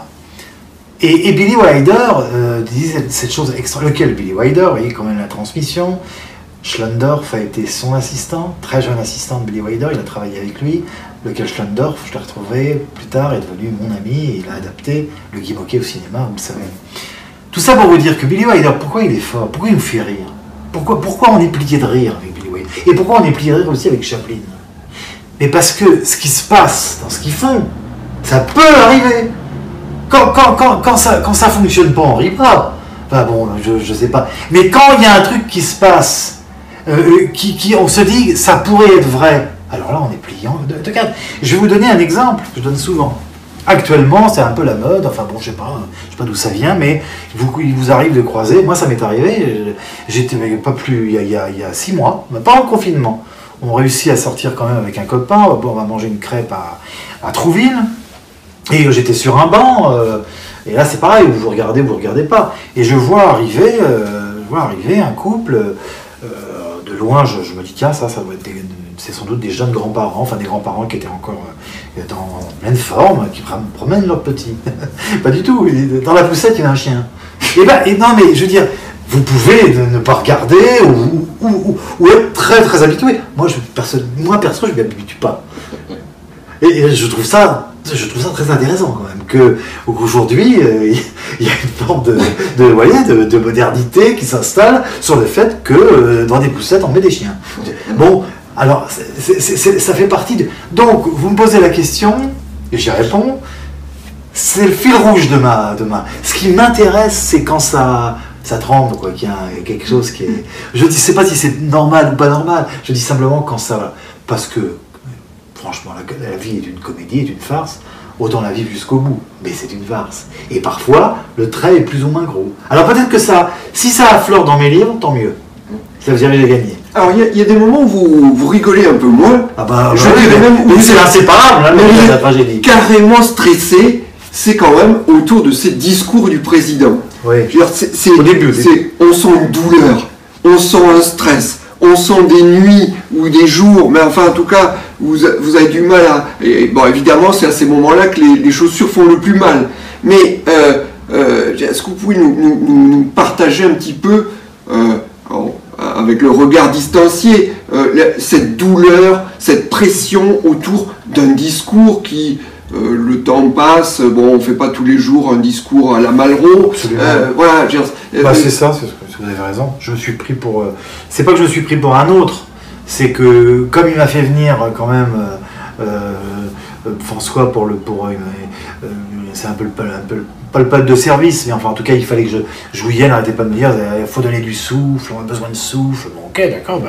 Et Billy Wilder disait cette chose extra. Lequel Billy Wilder, vous voyez quand même la transmission. Schlöndorff a été son assistant, très jeune assistant de Billy Wilder, il a travaillé avec lui. Lequel Schlöndorff, je l'ai retrouvé plus tard, est devenu mon ami et il a adapté le Guy Moquet au cinéma, vous le savez. Tout ça pour vous dire que Billy Wilder, pourquoi il est fort? Pourquoi il nous fait rire? Pourquoi on est plié de rire avec Billy Wilder? Et pourquoi on est plié de rire aussi avec Chaplin? Mais parce que ce qui se passe dans ce qu'ils font, ça peut arriver. Quand ça fonctionne pas, on rit pas. Enfin bon, je sais pas. Mais quand il y a un truc qui se passe, on se dit ça pourrait être vrai, alors là on est pliant de cadre. Je vais vous donner un exemple que je donne souvent. Actuellement, c'est un peu la mode, enfin bon, je sais pas d'où ça vient, mais il vous arrive de croiser, moi ça m'est arrivé, j'étais pas plus, il y a 6 mois, pas en confinement. On réussit à sortir quand même avec un copain, on va manger une crêpe à Trouville, et j'étais sur un banc, et là c'est pareil, vous regardez pas, et je vois arriver un couple, de loin je me dis tiens ça doit être c'est sans doute des jeunes grands-parents, enfin des grands-parents qui étaient encore en pleine forme, qui promènent leurs petits. Pas du tout, dans la poussette il y a un chien. Et non mais je veux dire, vous pouvez ne pas regarder ou être très très habitué. Moi perso je ne m'y habitue pas. Et je trouve ça très intéressant quand même, qu'aujourd'hui il y a une forme de modernité qui s'installe sur le fait que dans des poussettes on met des chiens. Bon, alors ça fait partie de... Donc vous me posez la question, et j'y réponds, c'est le fil rouge de ma... Ce qui m'intéresse, c'est quand ça tremble, quoi, qu'il y a quelque chose qui est... Je ne sais pas si c'est normal ou pas normal, je dis simplement quand ça... Parce que, franchement, la vie est une comédie, est une farce, autant la vivre jusqu'au bout, mais c'est une farce. Et parfois, le trait est plus ou moins gros. Alors peut-être que si ça affleure dans mes livres, tant mieux. Ça vous avez gagné. Alors il y a des moments où vous rigolez un peu moins. Ah bah, je dirais même où c'est inséparable, hein, mais la tragédie. Carrément stressé, c'est quand même autour de ces discours du président. Oui. Je veux dire, Au début. On sent une douleur, on sent un stress, on sent des nuits ou des jours, mais enfin en tout cas, vous avez du mal à... Et, bon, évidemment, c'est à ces moments-là que les chaussures font le plus mal. Mais est-ce que vous pouvez nous partager un petit peu, avec le regard distancié, cette douleur, cette pression autour d'un discours qui... le temps passe, bon, on ne fait pas tous les jours un discours à la Malraux. Voilà, c'est ça, vous avez raison. Je me suis pris pour... c'est pas que je me suis pris pour un autre, c'est que comme il m'a fait venir quand même François c'est un peu pas le pote de service, mais enfin en tout cas il fallait que je vous y n'arrêtez pas de me dire il faut donner du souffle, on a besoin de souffle. Bon ok d'accord,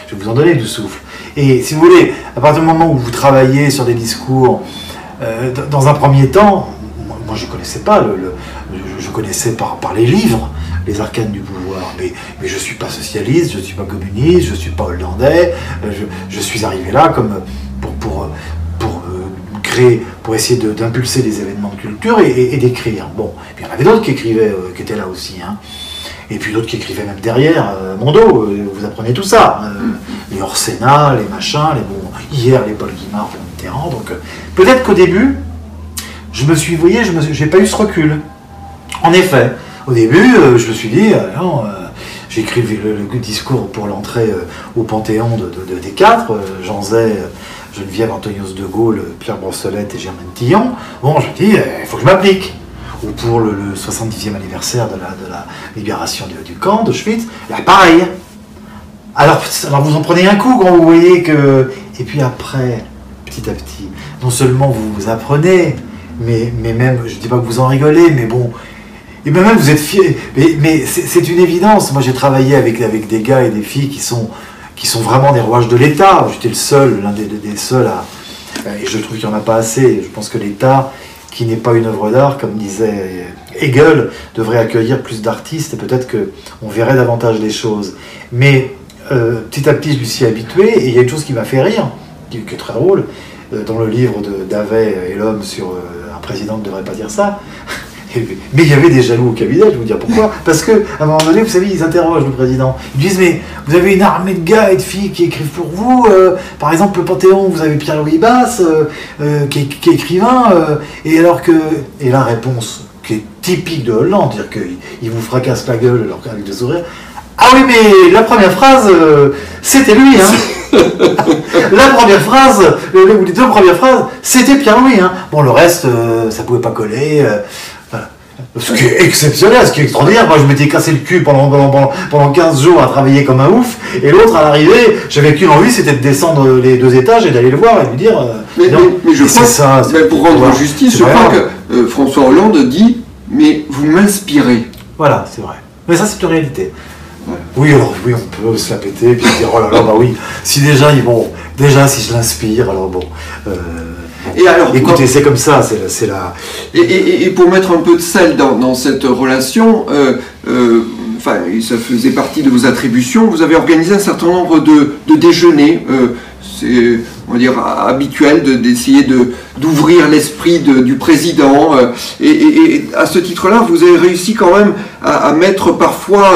je vais vous en donner du souffle. Et si vous voulez, à partir du moment où vous travaillez sur des discours, dans un premier temps, moi je ne connaissais pas, je connaissais par les livres, les arcanes du pouvoir, mais je ne suis pas socialiste, je ne suis pas communiste, je ne suis pas hollandais, je suis arrivé là comme pour créer, pour essayer d'impulser des événements de culture et d'écrire. Bon, et puis il y en avait d'autres qui écrivaient, qui étaient là aussi, hein. Et puis d'autres qui écrivaient même derrière, mon dos, vous apprenez tout ça, les hors-sénat, les machins, hier les Paul Guimard, Mitterrand, donc peut-être qu'au début, j'ai pas eu ce recul. En effet, au début, je me suis dit, j'ai écrit le discours pour l'entrée au Panthéon des quatre, Jean Zay, Geneviève Antonios de Gaulle, Pierre Brossolette et Germaine Tillon. Bon, je me dis, il faut que je m'applique. Ou pour le 70e anniversaire de la libération du camp d'Auschwitz, là pareil. Alors vous en prenez un coup quand vous voyez que... Et puis après, petit à petit, non seulement vous apprenez, mais même, je ne dis pas que vous en rigolez, mais bon, et même vous êtes fiers. Mais c'est une évidence. Moi j'ai travaillé avec des gars et des filles qui sont vraiment des rouages de l'État. J'étais l'un des seuls à... Et je trouve qu'il n'y en a pas assez. Je pense que l'État... qui n'est pas une œuvre d'art, comme disait Hegel, devrait accueillir plus d'artistes et peut-être qu'on verrait davantage les choses. Mais petit à petit, je me suis habitué et il y a une chose qui m'a fait rire, qui est très drôle, dans le livre de Davet et l'homme sur un président ne devrait pas dire ça. Mais il y avait des jaloux au cabinet, je vais vous dire pourquoi. Parce qu'à un moment donné, vous savez, ils interrogent le président. Ils disent, mais vous avez une armée de gars et de filles qui écrivent pour vous. Par exemple, le Panthéon, vous avez Pierre-Louis Basse, qui est écrivain. Et alors que... Et la réponse, qui est typique de Hollande, c'est-à-dire qu'il vous fracasse la gueule alors avec des sourires. Ah oui, mais la première phrase, c'était lui, hein. La première phrase, ou les deux premières phrases, c'était Pierre-Louis, hein. Bon, le reste, ça pouvait pas coller. Voilà. Ce qui est exceptionnel, ce qui est extraordinaire. Moi, je m'étais cassé le cul pendant 15 jours à travailler comme un ouf. Et l'autre, à l'arrivée, j'avais qu'une envie, c'était de descendre les 2 étages et d'aller le voir et lui dire... mais je crois ça, pour rendre justice, je crois que François Hollande dit « Mais vous m'inspirez ». Voilà, c'est vrai. Mais ça, c'est une réalité. Oui, alors, oui, on peut se la péter et puis dire oh là là, bah oui, si déjà si je l'inspire, alors bon. Et alors, écoutez, c'est comme ça, c'est la. Et pour mettre un peu de sel dans cette relation, enfin, ça faisait partie de vos attributions. Vous avez organisé un certain nombre de déjeuners. C'est, on va dire, habituel d'essayer d'ouvrir l'esprit du président. Et à ce titre-là, vous avez réussi quand même à mettre parfois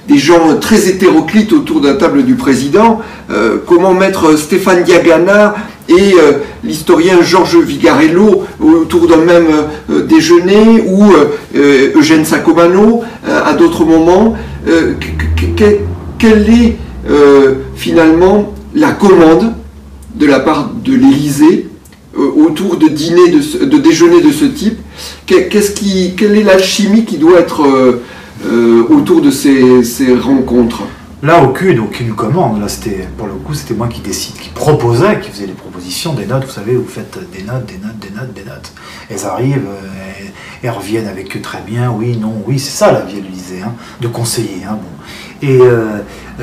des gens très hétéroclites autour de la table du président. Comment mettre Stéphane Diagana et l'historien Georges Vigarello autour d'un même déjeuner, ou Eugène Sacomano à d'autres moments. Quelle est finalement la commande de la part de l'Élysée autour de dîners, de déjeuners de ce type? Quelle est l'alchimie qui doit être autour de ces rencontres? Là, aucune commande. Là, pour le coup, c'était moi qui décide, qui proposait, qui faisait les propositions, des notes. Vous savez, vous faites des notes. Elles arrivent, elles reviennent avec eux très bien. Oui, non, oui, c'est ça la vie à l'Élysée, hein, de conseiller. Hein, bon. Et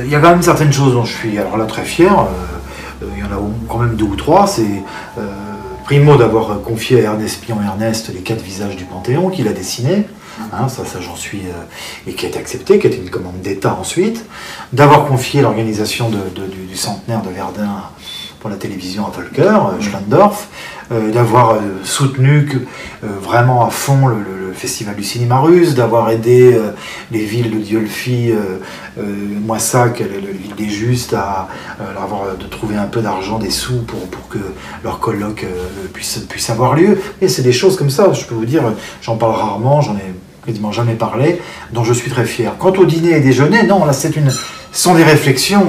il y a quand même certaines choses dont je suis alors là très fier. Il y en a quand même 2 ou 3. C'est primo d'avoir confié à Ernest Pion-Ernest les 4 visages du Panthéon qu'il a dessinés. Hein, ça j'en suis, et qui a été accepté, qui a été une commande d'État ensuite, d'avoir confié l'organisation du centenaire de Verdun pour la télévision à Volcker, Schlendorf, d'avoir soutenu vraiment à fond le festival du cinéma russe, d'avoir aidé les villes de Diolfi, Moissac, la ville des Justes, de trouver un peu d'argent, des sous pour que leur colloque puisse avoir lieu. Et c'est des choses comme ça, je peux vous dire, j'en parle rarement, j'en ai quasiment jamais parlé, dont je suis très fier. Quant au dîner et déjeuner, non, là ce sont des réflexions,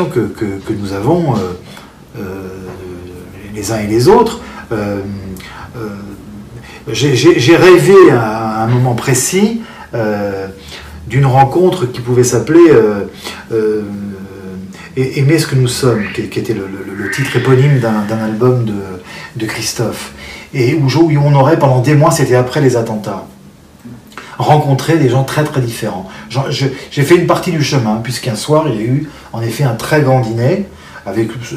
que nous avons les uns et les autres. J'ai rêvé à un moment précis d'une rencontre qui pouvait s'appeler Aimer ce que nous sommes, qui était le titre éponyme d'un album de Christophe, et où on aurait pendant des mois, c'était après les attentats, rencontré des gens très très différents. J'ai fait une partie du chemin, puisqu'un soir il y a eu en effet un très grand dîner,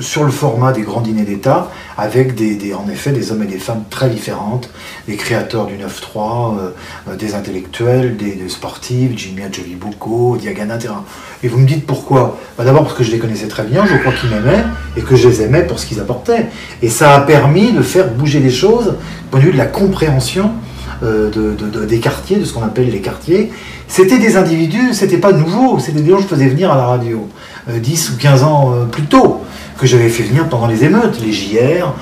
sur le format des grands dîners d'État, avec en effet des hommes et des femmes très différentes, des créateurs du 9-3, des intellectuels, des sportifs, Jimmy Adjolibuco, Diagana, etc. Et vous me dites pourquoi? D'abord parce que je les connaissais très bien, je crois qu'ils m'aimaient, et que je les aimais pour ce qu'ils apportaient. Et ça a permis de faire bouger les choses, du point de vue de la compréhension des quartiers, de ce qu'on appelle les quartiers. C'était des individus, c'était pas nouveau, c'était des gens que je faisais venir à la radio 10 ou 15 ans plus tôt, que j'avais fait venir pendant les émeutes, les JR.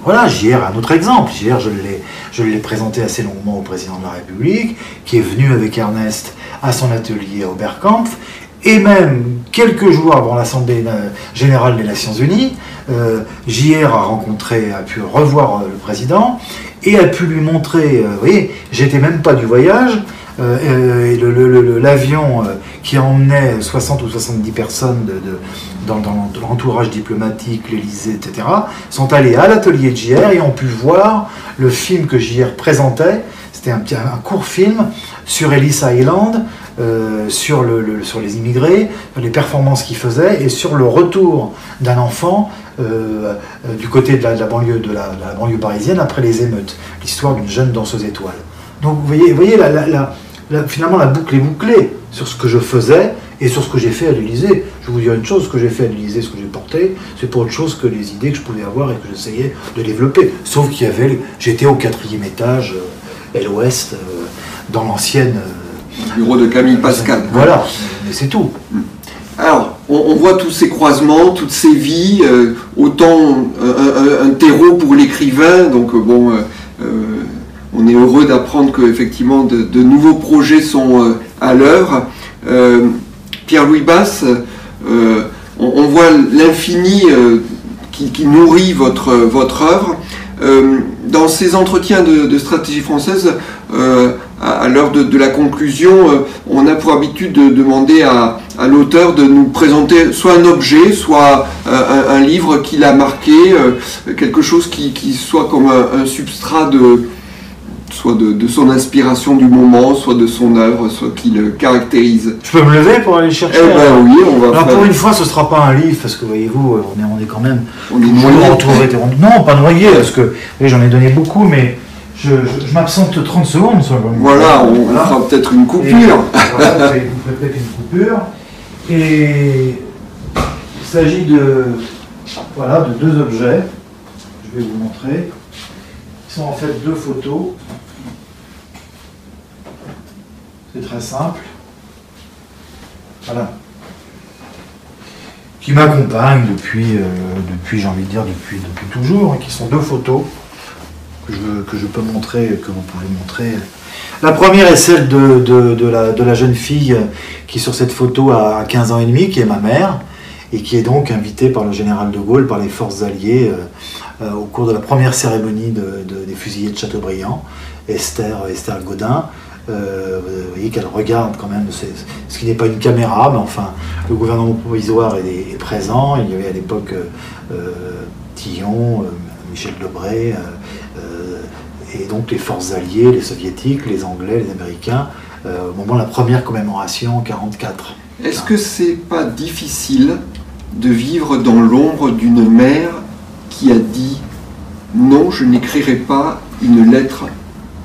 Voilà, JR un autre exemple. JR, je l'ai présenté assez longuement au président de la République, qui est venu avec Ernest à son atelier à Oberkampf, et même quelques jours avant l'Assemblée Générale des Nations Unies, JR a pu revoir le président, et a pu lui montrer, vous voyez, j'étais même pas du voyage, l'avion qui emmenait 60 ou 70 personnes dans l'entourage diplomatique, l'Élysée, etc., sont allés à l'atelier de JR et ont pu voir le film que JR présentait. C'était un court film sur Ellis Island, sur les immigrés, les performances qu'ils faisaient et sur le retour d'un enfant du côté de la banlieue parisienne après les émeutes. L'histoire d'une jeune danseuse étoile. Donc vous voyez finalement la boucle est bouclée sur ce que je faisais et sur ce que j'ai fait à l'Élysée. Je vais vous dire une chose, ce que j'ai fait à l'Élysée, ce que j'ai porté, c'est pas autre chose que les idées que je pouvais avoir et que j'essayais de développer. Sauf qu'il y avait, j'étais au 4e étage, aile ouest, dans l'ancienne... bureau de Camille Pascal. Voilà, mais c'est tout. Alors, on voit tous ces croisements, toutes ces vies, autant un terreau pour l'écrivain, donc on est heureux d'apprendre qu'effectivement de nouveaux projets sont à l'œuvre. Pierre-Louis Basse, on voit l'infini qui nourrit votre œuvre. Dans ces entretiens de stratégie française, à l'heure de la conclusion, on a pour habitude de demander à l'auteur de nous présenter soit un objet, soit un livre qui l'a marqué, quelque chose qui soit comme un substrat soit de son inspiration du moment, soit de son œuvre, soit qui le caractérise. Je peux me lever pour aller chercher? Eh ben oui, on va Alors faire... pour une fois, ce ne sera pas un livre, parce que voyez-vous, on est quand même... On est noyé. Non, pas noyé, parce que j'en ai donné beaucoup, mais je m'absente 30 secondes. Voilà, on fera peut-être une coupure. Voilà, vous ferez peut-être une coupure. Et il s'agit de deux objets. Je vais vous montrer. Ils sont en fait deux photos. C'est très simple. Voilà. Qui m'accompagnent depuis j'ai envie de dire, depuis toujours, et qui sont deux photos que je peux montrer, que vous pouvez montrer. La première est celle de la jeune fille qui, sur cette photo, a 15 ans et demi, qui est ma mère, et qui est donc invitée par le général de Gaulle, par les forces alliées, au cours de la première cérémonie des fusillés de Chateaubriand, Esther Gaudin. Vous voyez qu'elle regarde quand même, ce qui n'est pas une caméra, mais enfin, le gouvernement provisoire est présent. Il y avait à l'époque Tillon, Michel Debré, et donc les forces alliées, les soviétiques, les anglais, les américains, au moment de la première commémoration en 1944. Est-ce que c'est pas difficile de vivre dans l'ombre d'une mère qui a dit « Non, je n'écrirai pas une lettre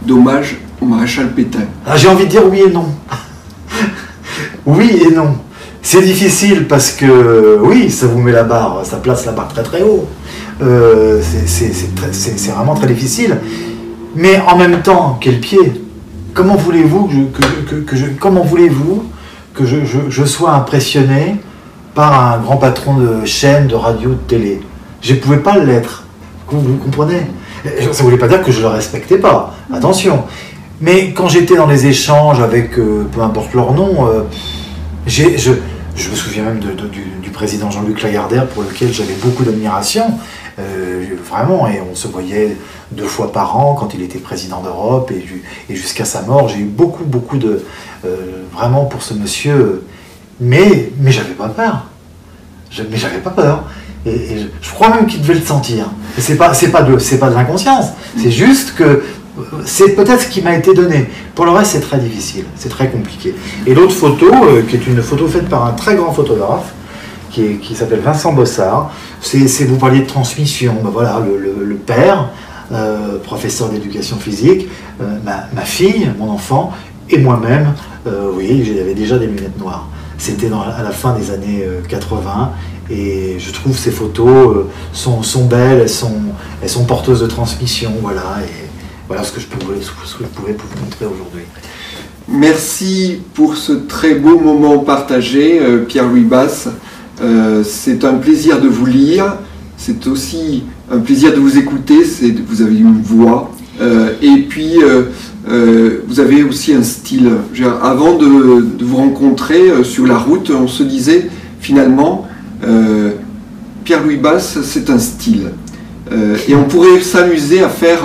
d'hommage au maréchal Pétain ». J'ai envie de dire oui et non. Oui et non. C'est difficile parce que, oui, ça vous met la barre, ça place la barre très très haut. C'est vraiment très difficile. Mais en même temps, quel pied? Comment voulez-vous que je sois impressionné par un grand patron de chaîne, de radio, de télé? Je ne pouvais pas l'être. Vous comprenez? Ça ne voulait pas dire que je ne le respectais pas. Attention. Mais quand j'étais dans les échanges avec, peu importe leur nom, je me souviens même du président Jean-Luc Lagardère, pour lequel j'avais beaucoup d'admiration. Vraiment, et on se voyait 2 fois par an quand il était président d'Europe et jusqu'à sa mort. J'ai eu beaucoup de... vraiment pour ce monsieur... Mais j'avais pas peur. Mais j'avais pas peur. Et je crois même qu'il devait le sentir. Et c'est pas de l'inconscience. C'est juste que c'est peut-être ce qui m'a été donné. Pour le reste, c'est très difficile. C'est très compliqué. Et l'autre photo, qui est une photo faite par un très grand photographe, qui s'appelle Vincent Bossard. Vous parliez de transmission. Ben voilà, le père, professeur d'éducation physique, ma fille, mon enfant, et moi-même, oui, j'avais déjà des lunettes noires. C'était à la fin des années 80, et je trouve ces photos sont belles, elles sont porteuses de transmission, voilà, et voilà ce que je pouvais vous montrer aujourd'hui. Merci pour ce très beau moment partagé, Pierre-Louis Basse. C'est un plaisir de vous lire, c'est aussi un plaisir de vous écouter, vous avez une voix, et puis vous avez aussi un style. Avant de vous rencontrer sur la route, on se disait finalement, Pierre-Louis Basse, c'est un style. Et on pourrait s'amuser à faire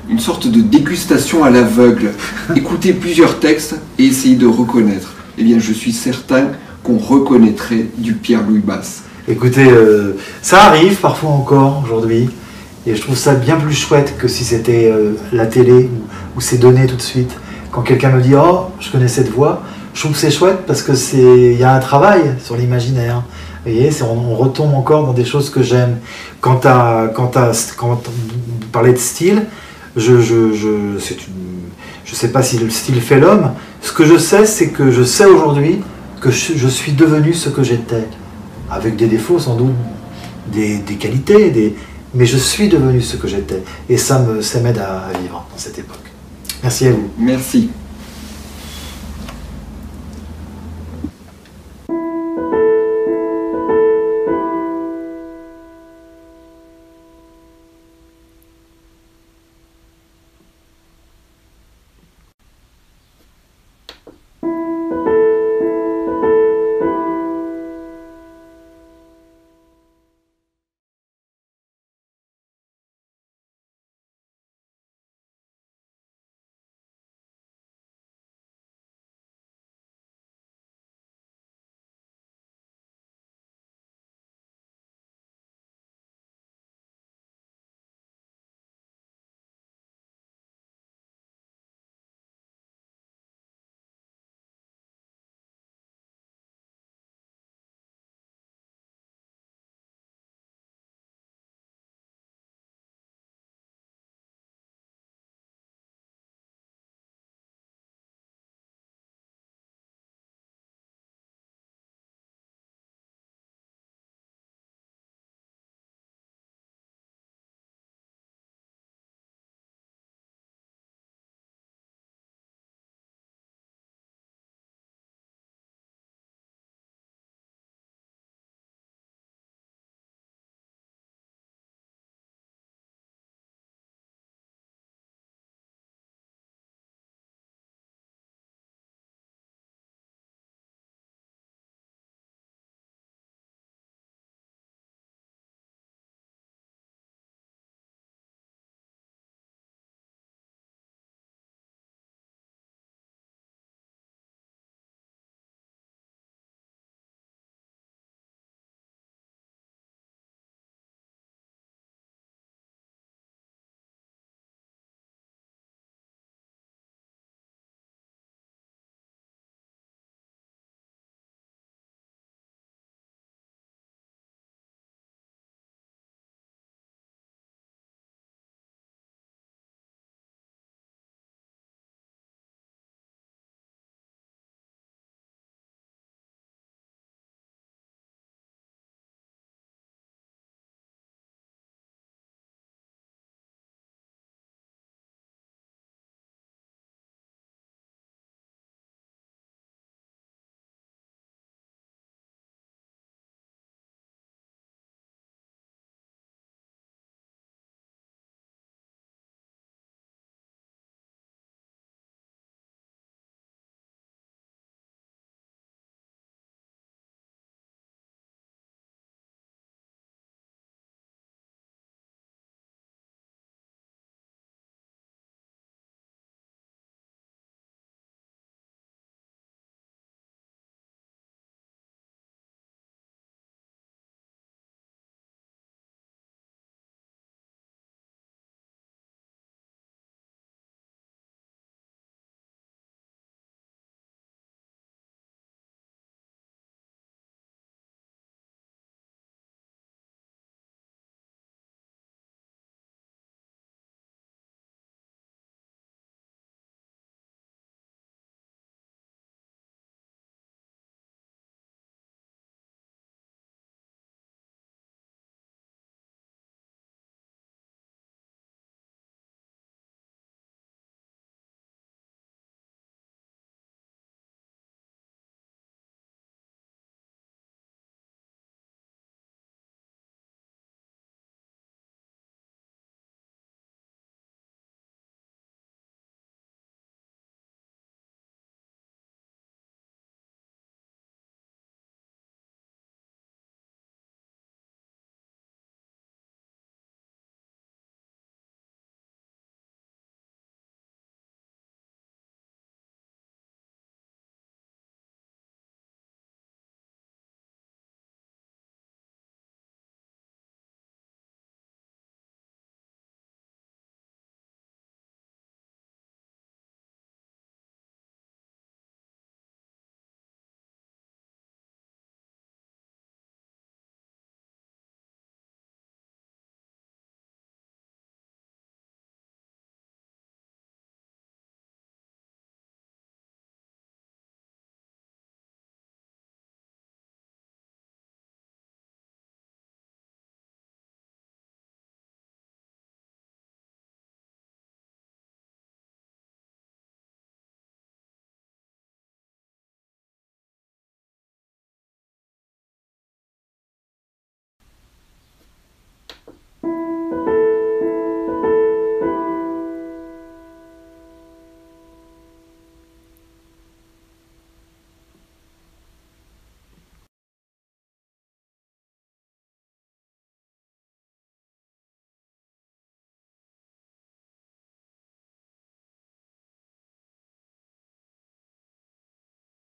une sorte de dégustation à l'aveugle, écouter plusieurs textes et essayer de reconnaître. Eh bien, je suis certain qu'on reconnaîtrait du Pierre-Louis Basse. Écoutez, ça arrive parfois encore aujourd'hui, et je trouve ça bien plus chouette que si c'était la télé, où c'est donné tout de suite. Quand quelqu'un me dit « Oh, je connais cette voix », je trouve que c'est chouette parce que il y a un travail sur l'imaginaire. Vous voyez, on retombe encore dans des choses que j'aime. Quand on parlait de style, je sais pas si le style fait l'homme. Ce que je sais, c'est que je sais aujourd'hui que je suis devenu ce que j'étais. Avec des défauts sans doute, des qualités, mais je suis devenu ce que j'étais. Et ça m'aide à vivre dans cette époque. Merci à vous. Merci.